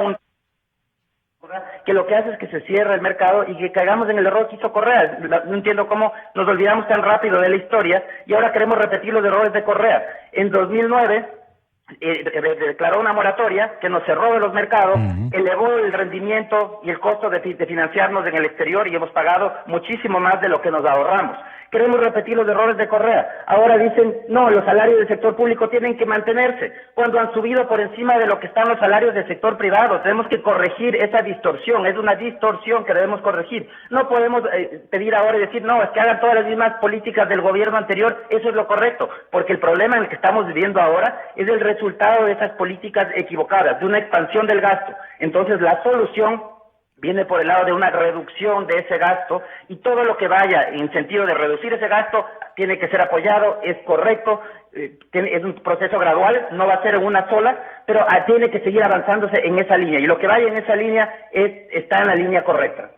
que lo que hace es que se cierre el mercado y que caigamos en el error que hizo Correa. No entiendo cómo nos olvidamos tan rápido de la historia y ahora queremos repetir los errores de Correa. En 2009 declaró una moratoria que nos cerró de los mercados, elevó el rendimiento y el costo de financiarnos en el exterior y hemos pagado muchísimo más de lo que nos ahorramos. Queremos repetir los errores de Correa. Ahora dicen, no, los salarios del sector público tienen que mantenerse, cuando han subido por encima de lo que están los salarios del sector privado. Tenemos que corregir esa distorsión, es una distorsión que debemos corregir. No podemos pedir ahora y decir, no, es que hagan todas las mismas políticas del gobierno anterior, eso es lo correcto, porque el problema en el que estamos viviendo ahora es el resultado de esas políticas equivocadas, de una expansión del gasto. Entonces la solución viene por el lado de una reducción de ese gasto y todo lo que vaya en sentido de reducir ese gasto tiene que ser apoyado, es correcto, es un proceso gradual, no va a ser en una sola, pero tiene que seguir avanzándose en esa línea y lo que vaya en esa línea está en la línea correcta.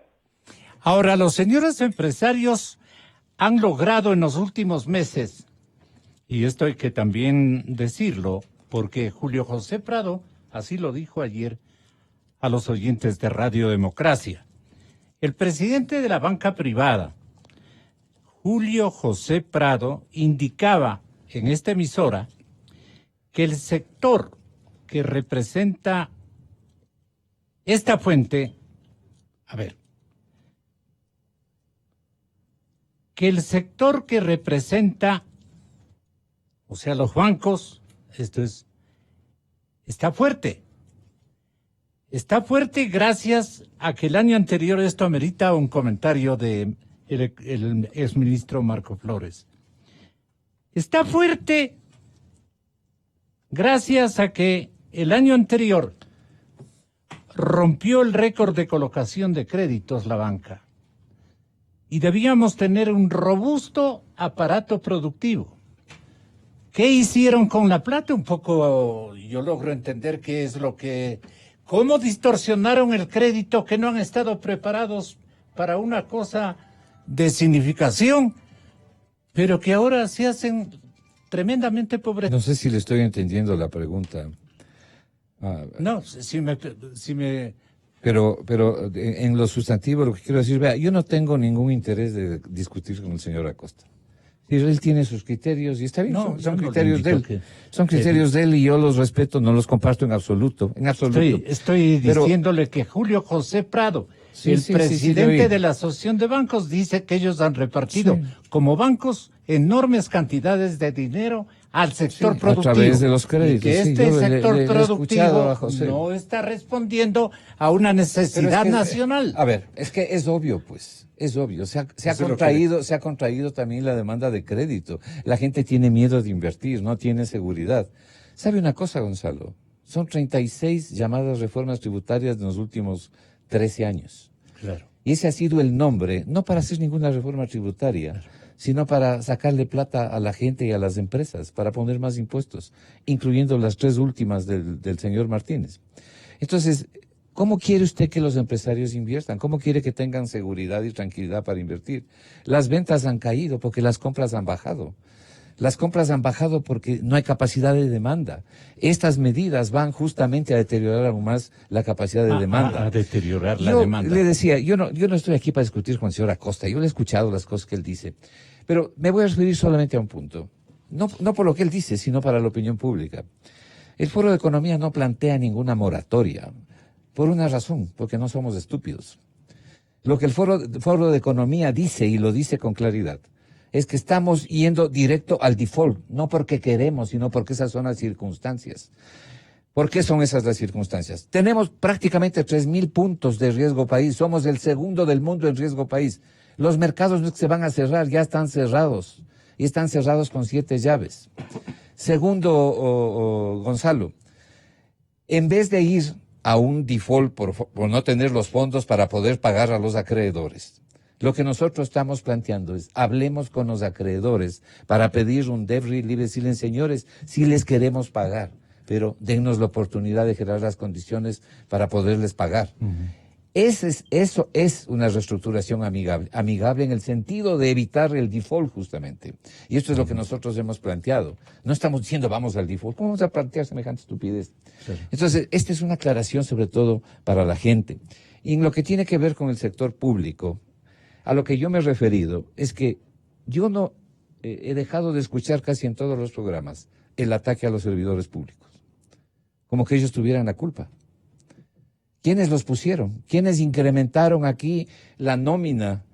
Ahora, los señores empresarios han logrado en los últimos meses, y esto hay que también decirlo, porque Julio José Prado así lo dijo ayer a los oyentes de Radio Democracia. El presidente de la banca privada, Julio José Prado, indicaba en esta emisora que el sector que representa esta fuente, que el sector que representa, o sea, los bancos, está fuerte. Está fuerte gracias a que el año anterior, esto amerita un comentario de el exministro Marco Flores. Está fuerte gracias a que el año anterior rompió el récord de colocación de créditos la banca. y debíamos tener un robusto aparato productivo. ¿Qué hicieron con la plata? Un poco yo logro entender qué es lo que... ¿Cómo distorsionaron el crédito que no han estado preparados para una cosa de significación, pero que ahora se hacen tremendamente pobres? No sé si le estoy entendiendo la pregunta. No, si me... Pero en lo sustantivo lo que quiero decir, vea, yo no tengo ningún interés de discutir con el señor Acosta. Si él tiene sus criterios y está bien, No, son yo no criterios le de él. indico Son criterios de él y yo los respeto, no los comparto en absoluto. En absoluto. Estoy Pero- diciéndole que Julio José Prado, Sí, el sí, sí, presidente sí, de la Asociación de Bancos, dice que ellos han repartido Sí. como bancos enormes cantidades de dinero al sector Sí, a productivo. través de los créditos, Y que sí, este yo le sector he escuchado productivo a José. no está respondiendo a una necesidad nacional. A ver, es que es obvio, pues, es obvio. Se ha contraído también la demanda de crédito. La gente tiene miedo de invertir, no tiene seguridad. ¿Sabe una cosa, Gonzalo? Son 36 llamadas reformas tributarias en los últimos 13 años. Claro. Y ese ha sido el nombre, no para hacer ninguna reforma tributaria, sino para sacarle plata a la gente y a las empresas, para poner más impuestos, incluyendo las 3 últimas del señor Martínez. Entonces, ¿cómo quiere usted que los empresarios inviertan? ¿Cómo quiere que tengan seguridad y tranquilidad para invertir? Las ventas han caído porque las compras han bajado. Las compras han bajado porque no hay capacidad de demanda. Estas medidas van justamente a deteriorar aún más la capacidad de demanda. A deteriorar la Yo demanda. le decía, yo no estoy aquí para discutir con el señor Acosta. Yo le he escuchado las cosas que él dice. Pero me voy a referir solamente a un punto. No por lo que él dice, sino para la opinión pública. El Foro de Economía no plantea ninguna moratoria. Por una razón, porque no somos estúpidos. Lo que el Foro de Economía dice, y lo dice con claridad, es que estamos yendo directo al default, no porque queremos, sino porque esas son las circunstancias. ¿Por qué son esas las circunstancias? Tenemos prácticamente 3,000 puntos de riesgo país, somos el segundo del mundo en riesgo país. Los mercados no es que se van a cerrar, ya están cerrados, y están cerrados con 7 llaves. Segundo, Gonzalo, en vez de ir a un default por no tener los fondos para poder pagar a los acreedores, lo que nosotros estamos planteando es, hablemos con los acreedores para pedir un debt relief, decirles, señores, si les queremos pagar, pero dennos la oportunidad de generar las condiciones para poderles pagar. Eso es una reestructuración amigable en el sentido de evitar el default justamente. Y esto es lo que nosotros hemos planteado. No estamos diciendo vamos al default. ¿Cómo vamos a plantear semejante estupidez? Claro. Entonces, esta es una aclaración sobre todo para la gente. Y en lo que tiene que ver con el sector público, a lo que yo me he referido es que yo no he dejado de escuchar casi en todos los programas el ataque a los servidores públicos. Como que ellos tuvieran la culpa. ¿Quiénes los pusieron? ¿Quiénes incrementaron aquí la nómina?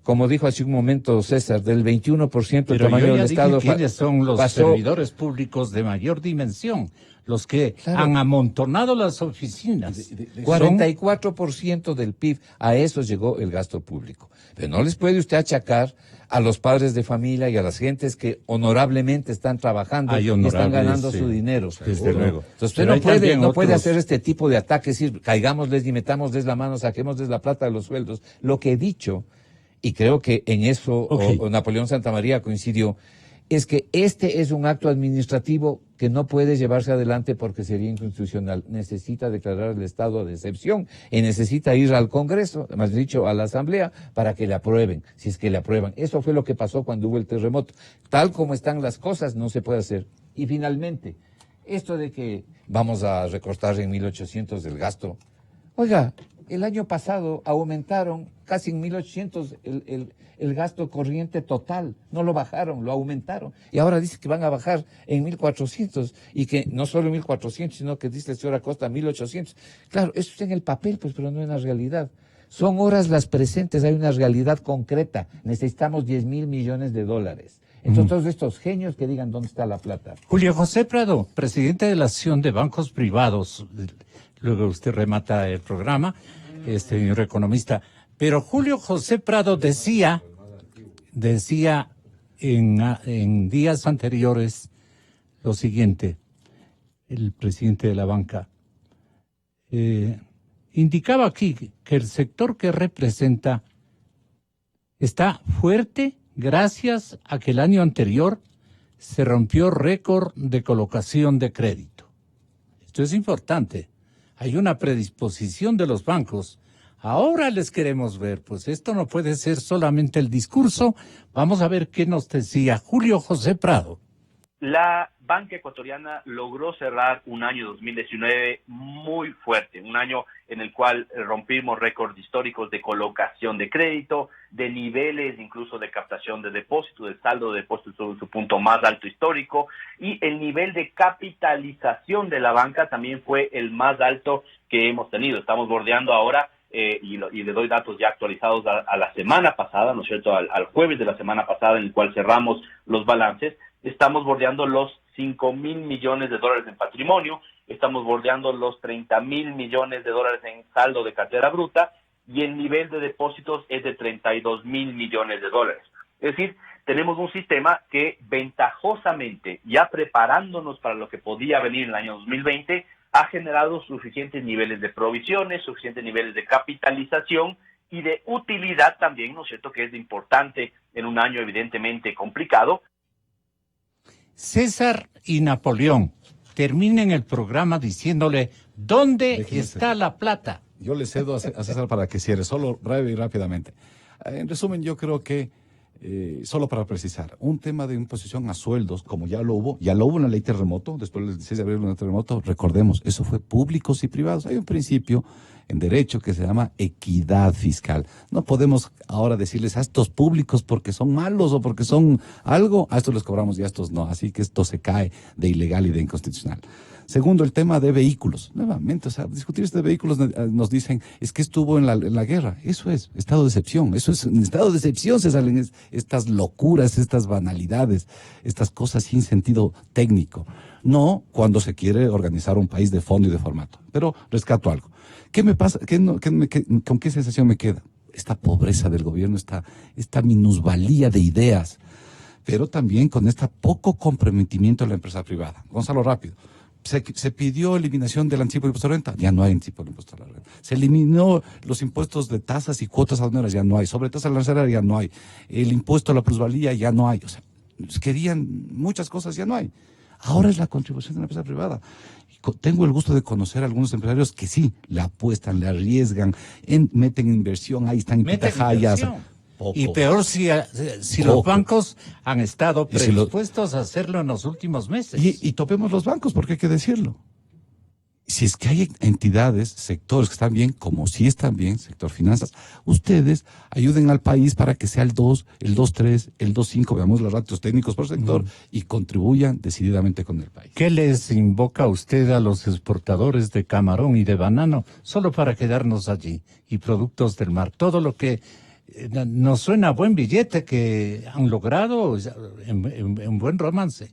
Como dijo hace un momento César, del 21% del tamaño del Estado. ¿Quiénes son los servidores públicos de mayor dimensión? Los que han amontonado las oficinas. 44% del PIB, a eso llegó el gasto público. Pero no les puede usted achacar a los padres de familia y a las gentes que honorablemente están trabajando y están ganando su dinero. Desde luego. Entonces usted no puede hacer este tipo de ataques, decir, caigámosles y metámosles la mano, saquémosles la plata de los sueldos. Lo que he dicho, y creo que en eso Napoleón Santamaría coincidió, es que este es un acto administrativo que no puede llevarse adelante porque sería inconstitucional. Necesita declarar el estado de excepción y necesita ir al Congreso, más dicho, a la Asamblea, para que le aprueben, si es que le aprueban. Eso fue lo que pasó cuando hubo el terremoto. Tal como están las cosas, no se puede hacer. Y finalmente, esto de que vamos a recortar en 1.800 el gasto. Oiga, el año pasado aumentaron casi en 1.800 el gasto corriente total. No lo bajaron, lo aumentaron. Y ahora dice que van a bajar en 1.400 y que no solo 1.400, sino que dice el señor Acosta 1.800. Claro, eso está en el papel, pues, pero no en la realidad. Son horas las presentes, hay una realidad concreta. Necesitamos 10,000 millones de dólares. Entonces, todos estos genios que digan dónde está la plata. Julio José Prado, presidente de la Asociación de Bancos Privados. Luego usted remata el programa, señor economista. Pero Julio José Prado decía en días anteriores lo siguiente, el presidente de la banca, indicaba aquí que el sector que representa Está fuerte gracias a que el año anterior se rompió récord de colocación de crédito. Esto es importante. Hay una predisposición de los bancos. Ahora les queremos ver, pues esto no puede ser solamente el discurso. Vamos a ver qué nos decía Julio José Prado. La banca ecuatoriana logró cerrar un año 2019 muy fuerte, un año en el cual rompimos récords históricos de colocación de crédito, de niveles incluso de captación de depósitos, de saldo de depósitos en su punto más alto histórico, y el nivel de capitalización de la banca también fue el más alto que hemos tenido. Estamos bordeando ahora, y le doy datos ya actualizados a la semana pasada, ¿no es cierto?, al jueves de la semana pasada, en el cual cerramos los balances. Estamos bordeando los 5,000 millones de dólares en patrimonio, estamos bordeando los 30,000 millones de dólares en saldo de cartera bruta, y el nivel de depósitos es de 32,000 millones de dólares. Es decir, tenemos un sistema que ventajosamente, ya preparándonos para lo que podía venir en el año 2020, ha generado suficientes niveles de provisiones, suficientes niveles de capitalización y de utilidad también, ¿no es cierto?, que es importante en un año evidentemente complicado. César y Napoleón terminen el programa diciéndole ¿dónde está la plata? Yo le cedo a César para que cierre, solo breve y rápidamente. En resumen, yo creo que, solo para precisar, un tema de imposición a sueldos, como ya lo hubo en la ley terremoto, después del 16 de abril del terremoto, recordemos, eso fue públicos y privados. Hay un principio en derecho que se llama equidad fiscal. No podemos ahora decirles a estos públicos porque son malos o porque son algo, a estos les cobramos y a estos no. Así que esto se cae de ilegal y de inconstitucional. Segundo, el tema de vehículos. Nuevamente, o sea, discutir este de vehículos nos dicen, es que estuvo en la guerra. Eso es estado de excepción. Eso es, en estado de excepción se salen estas locuras, estas banalidades, estas cosas sin sentido técnico. No cuando se quiere organizar un país de fondo y de formato. Pero rescato algo. ¿Qué me pasa? ¿Con qué sensación me queda? Esta pobreza del gobierno, esta minusvalía de ideas, pero también con este poco comprometimiento de la empresa privada. Gonzalo, rápido. Se pidió eliminación del anticipo de impuesto a la renta, ya no hay anticipo de impuesto a la renta. Se eliminó los impuestos de tasas y cuotas aduaneras, ya no hay. Sobre tasas arancelaria, ya no hay. El impuesto a la plusvalía, ya no hay. O sea, querían muchas cosas, ya no hay. Ahora es la contribución de la empresa privada. Tengo el gusto de conocer a algunos empresarios que sí, le apuestan, le arriesgan, meten inversión, ahí están en pitajayas. Y peor si los bancos han estado predispuestos a hacerlo en los últimos meses. Y topemos los bancos, porque hay que decirlo. Si es que hay entidades, sectores que están bien, como sí están bien, sector finanzas, ustedes ayuden al país para que sea el 2, el 2.3, el 2.5, veamos los ratios técnicos por sector, y contribuyan decididamente con el país. ¿Qué les invoca usted a los exportadores de camarón y de banano, solo para quedarnos allí, y productos del mar? Todo lo que nos suena a buen billete que han logrado en buen romance.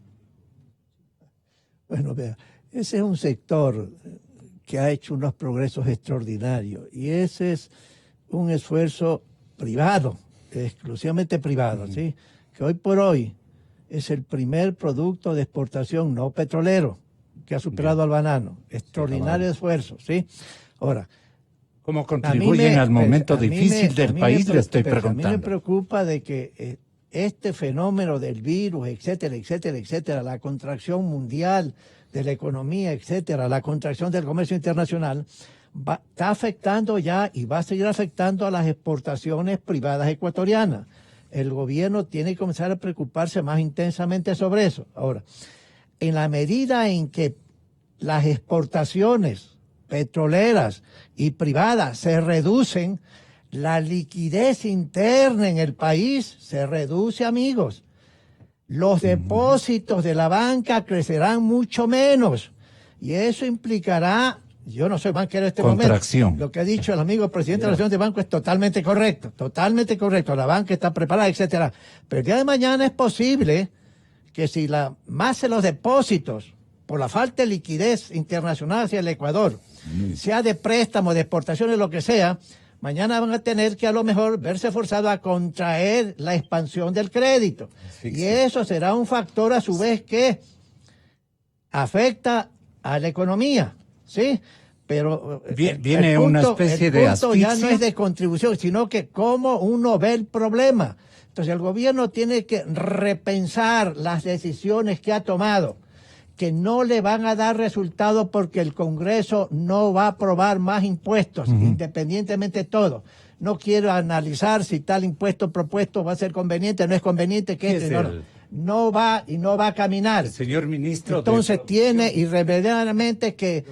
Bueno, vea, ese es un sector que ha hecho unos progresos extraordinarios y ese es un esfuerzo privado, exclusivamente privado, ¿sí? Que hoy por hoy es el primer producto de exportación no petrolero que ha superado al banano. Extraordinario esfuerzo, ¿sí? Ahora, ¿cómo contribuyen al momento difícil del país? Le estoy preguntando. A mí me preocupa de que este fenómeno del virus, etcétera, etcétera, etcétera, la contracción mundial de la economía, etcétera, la contracción del comercio internacional, está afectando ya y va a seguir afectando a las exportaciones privadas ecuatorianas. El gobierno tiene que comenzar a preocuparse más intensamente sobre eso. Ahora, en la medida en que las exportaciones petroleras y privadas se reducen, la liquidez interna en el país se reduce, amigos. Los depósitos de la banca crecerán mucho menos y eso implicará, yo no soy banquero en este momento, lo que ha dicho el amigo presidente de la Asociación de Banco es totalmente correcto, la banca está preparada, etcétera. Pero el día de mañana es posible que si más de los depósitos, por la falta de liquidez internacional hacia el Ecuador, sea de préstamo, de exportaciones, lo que sea, mañana van a tener que a lo mejor verse forzados a contraer la expansión del crédito. Y eso será un factor a su vez que afecta a la economía, ¿sí? Pero Viene una especie de punto ya no asfixia. es de contribución, sino que cómo uno ve el problema. Entonces el gobierno tiene que repensar las decisiones que ha tomado, que no le van a dar resultado porque el Congreso no va a aprobar más impuestos, independientemente de todo. No quiero analizar si tal impuesto propuesto va a ser conveniente, no es conveniente, que ¿Qué es no va y no va a caminar. Señor ministro. Entonces tiene irremediablemente que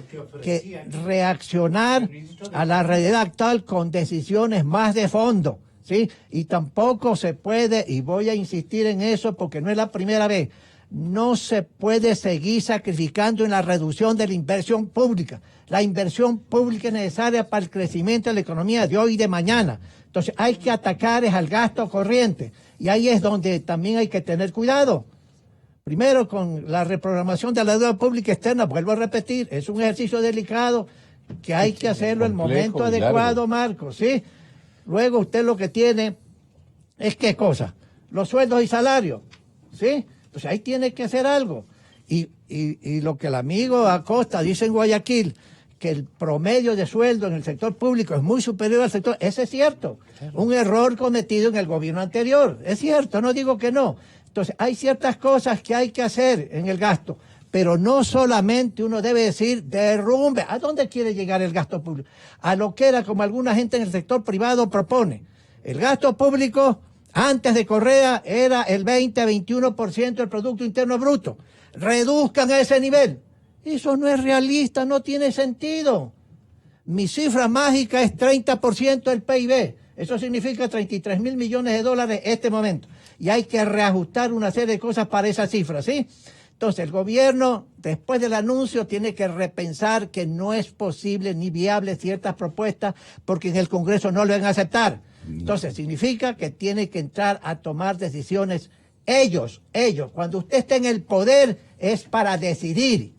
reaccionar a la realidad actual con decisiones más de fondo, ¿sí? Y tampoco se puede, y voy a insistir en eso porque no es la primera vez, no se puede seguir sacrificando en la reducción de la inversión pública. La inversión pública es necesaria para el crecimiento de la economía de hoy y de mañana. Entonces hay que atacar al gasto corriente. Y ahí es donde también hay que tener cuidado. Primero, con la reprogramación de la deuda pública externa, vuelvo a repetir, es un ejercicio delicado que hay que hacerlo en el momento adecuado, Marcos, ¿sí? Luego usted lo que tiene es ¿qué cosa? Los sueldos y salarios, ¿sí? Entonces ahí tiene que hacer algo. Y lo que el amigo Acosta dice en Guayaquil, que el promedio de sueldo en el sector público es muy superior al sector, ese es cierto. Un error cometido en el gobierno anterior, es cierto, no digo que no. Entonces hay ciertas cosas que hay que hacer en el gasto, pero no solamente uno debe decir derrumbe. ¿A dónde quiere llegar el gasto público? A lo que era como alguna gente en el sector privado propone. El gasto público antes de Correa era el 20-21% del Producto Interno Bruto. Reduzcan a ese nivel. Eso no es realista, no tiene sentido. Mi cifra mágica es 30% del PIB. Eso significa 33.000 millones de dólares en este momento. Y hay que reajustar una serie de cosas para esa cifra, ¿sí? Entonces, el gobierno, después del anuncio, tiene que repensar que no es posible ni viable ciertas propuestas porque en el Congreso no lo van a aceptar. Entonces, significa que tiene que entrar a tomar decisiones ellos. Cuando usted esté en el poder es para decidir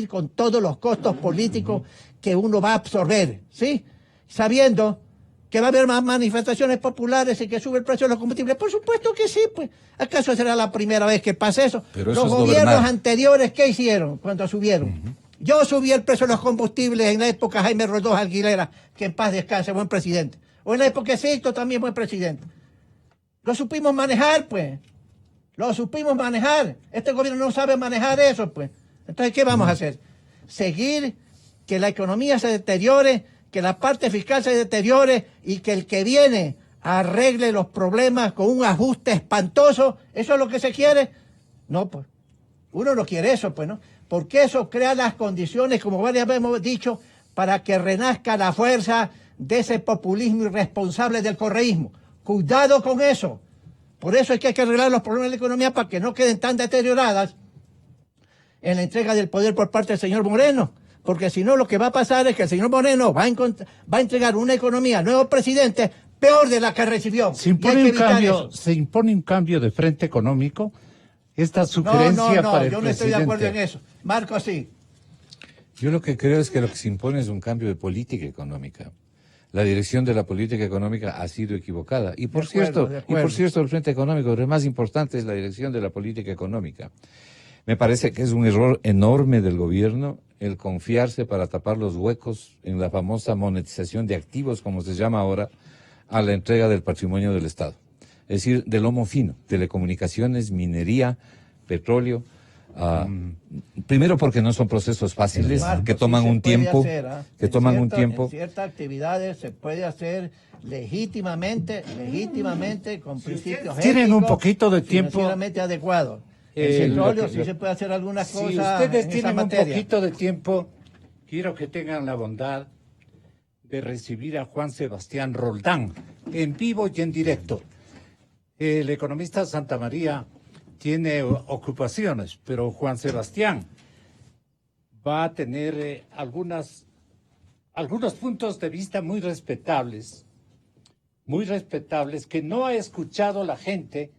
con todos los costos políticos que uno va a absorber, ¿sí? Sabiendo que va a haber más manifestaciones populares y que sube el precio de los combustibles. Por supuesto que sí, pues. ¿Acaso será la primera vez que pasa eso? Pero eso los es gobiernos gobernar. anteriores, ¿qué hicieron cuando subieron? Yo subí el precio de los combustibles en la época Jaime Rodó Aguilera, que en paz descanse, buen presidente. O en la época de Sixto, también buen presidente. Lo supimos manejar, pues. Lo supimos manejar. Este gobierno no sabe manejar eso, pues. Entonces, ¿qué vamos a hacer? Seguir que la economía se deteriore, que la parte fiscal se deteriore y que el que viene arregle los problemas con un ajuste espantoso. ¿Eso es lo que se quiere? No, pues. Uno no quiere eso, pues, ¿no? Porque eso crea las condiciones, como varias veces hemos dicho, para que renazca la fuerza de ese populismo irresponsable del correísmo. Cuidado con eso. Por eso es que hay que arreglar los problemas de la economía para que no queden tan deterioradas en la entrega del poder por parte del señor Moreno. Porque si no, lo que va a pasar es que el señor Moreno va a entregar una economía al nuevo presidente peor de la que recibió. Se impone un cambio de frente económico. Esta sugerencia para el yo no presidente. estoy de acuerdo en eso. Marco, sí. Yo lo que creo es que lo que se impone es un cambio de política económica. La dirección de la política económica ha sido equivocada. Y por cierto, el Frente Económico, lo más importante es la dirección de la política económica. Me parece que es un error enorme del gobierno el confiarse para tapar los huecos en la famosa monetización de activos, como se llama ahora, a la entrega del patrimonio del Estado. Es decir, del lomo fino, telecomunicaciones, minería, petróleo. Primero porque no son procesos fáciles, que toman un tiempo, En ciertas actividades se puede hacer legítimamente, con principios tienen un éticos, poquito de tiempo. financieramente adecuados. En petróleo sí se puede hacer algunas cosas. Si ustedes en tienen esa un materia. poquito de tiempo, quiero que tengan la bondad de recibir a Juan Sebastián Roldán en vivo y en directo. El economista Santa María tiene ocupaciones, pero Juan Sebastián va a tener algunos puntos de vista muy respetables que no ha escuchado la gente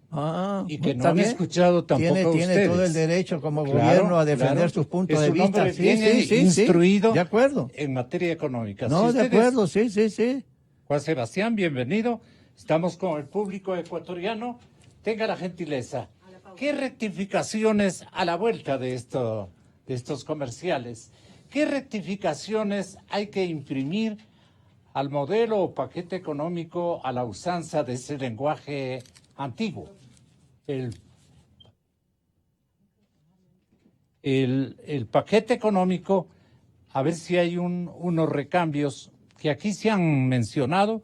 y que no han escuchado tampoco tiene ustedes. todo el derecho como gobierno a defender sus puntos de vista. Es un hombre bien instruido de acuerdo. en materia económica. No, Si de ustedes- acuerdo, sí. Juan Sebastián, bienvenido. Estamos con el público ecuatoriano. Tenga la gentileza. ¿Qué rectificaciones a la vuelta de estos comerciales? ¿qué rectificaciones hay que imprimir al modelo o paquete económico a la usanza de ese lenguaje antiguo? El paquete económico, a ver si hay unos recambios que aquí se han mencionado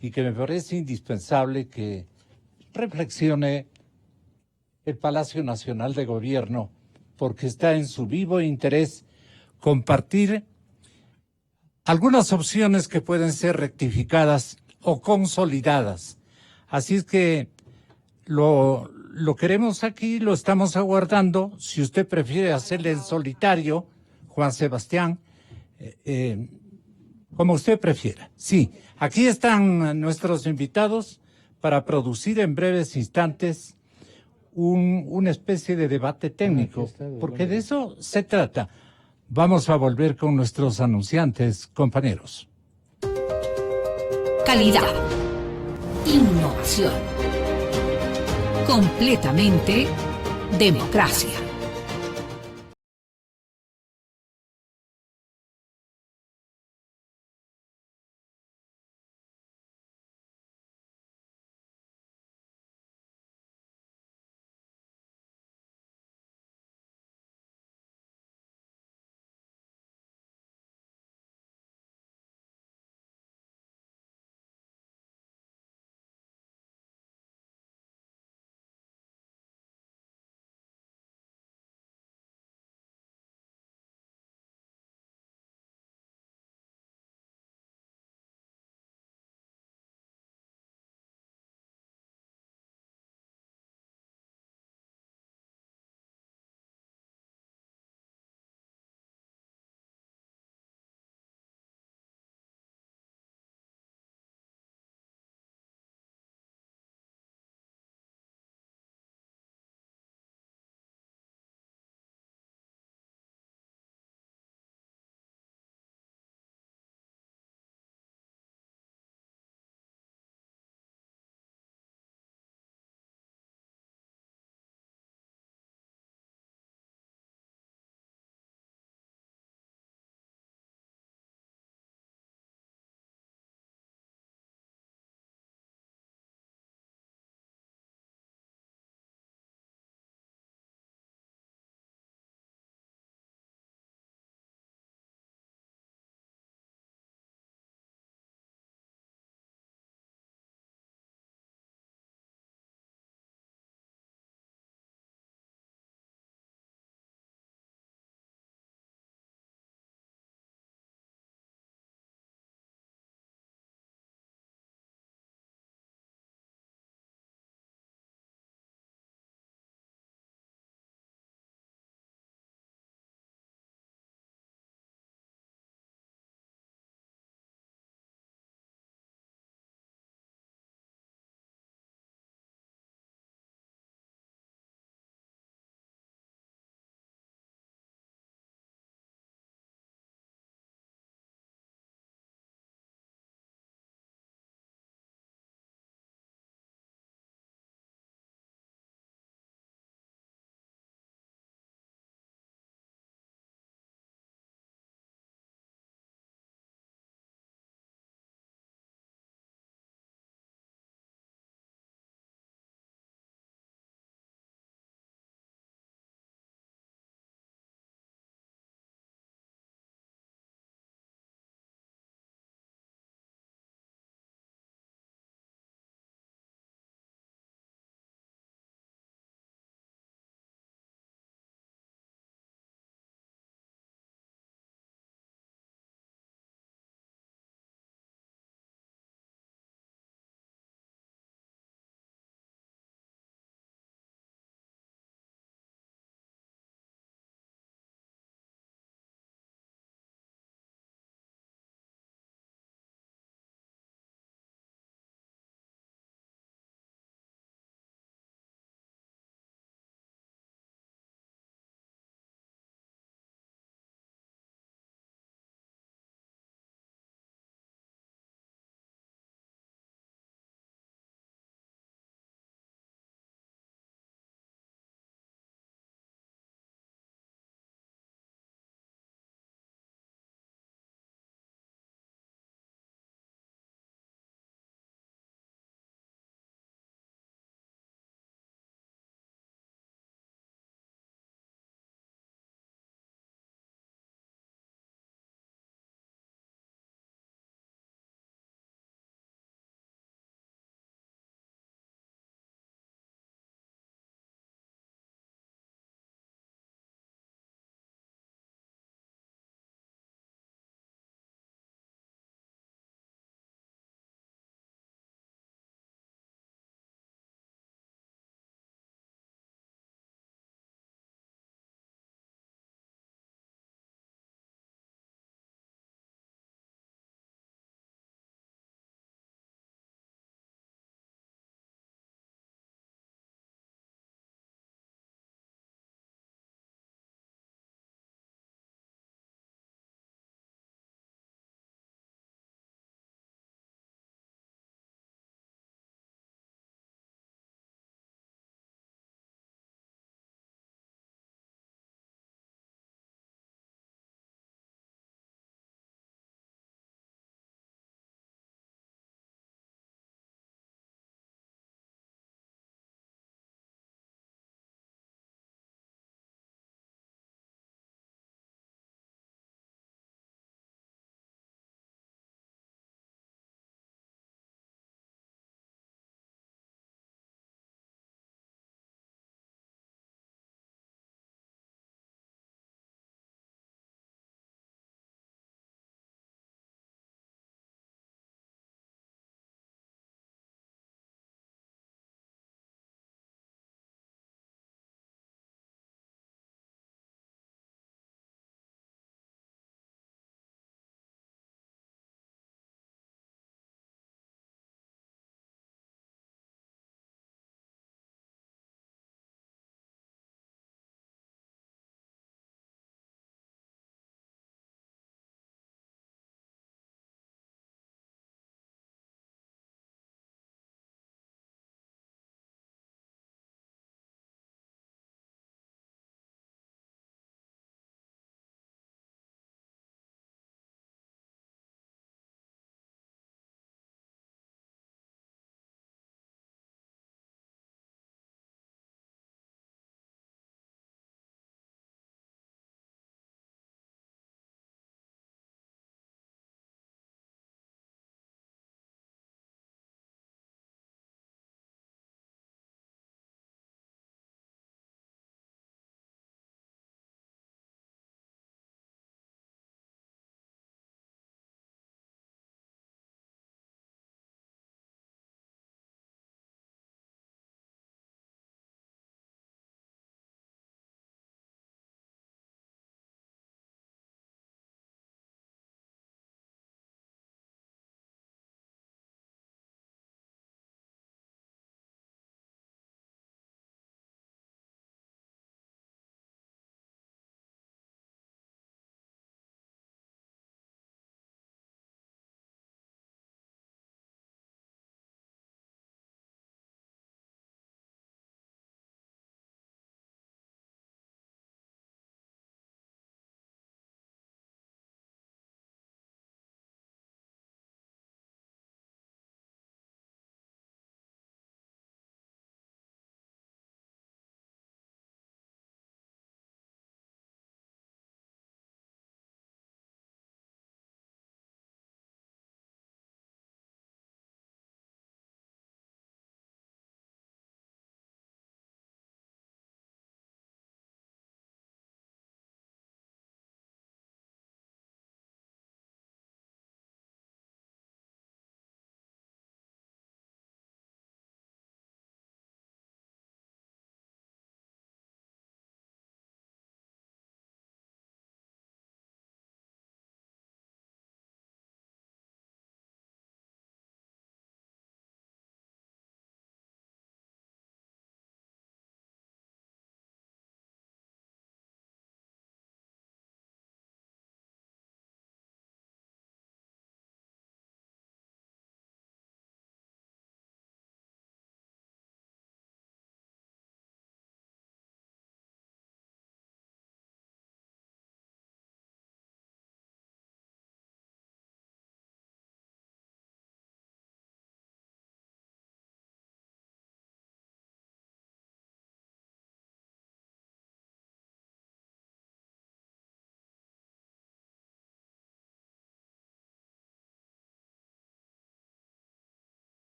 y que me parece indispensable que reflexione el Palacio Nacional de Gobierno, porque está en su vivo interés compartir algunas opciones que pueden ser rectificadas o consolidadas. Así es que lo queremos aquí, lo estamos aguardando. Si usted prefiere hacerle en solitario, Juan Sebastián, como usted prefiera. Sí, aquí están nuestros invitados para producir en breves instantes una especie de debate técnico, porque de eso se trata. Vamos a volver con nuestros anunciantes, compañeros. Calidad. Innovación. Completamente democracia.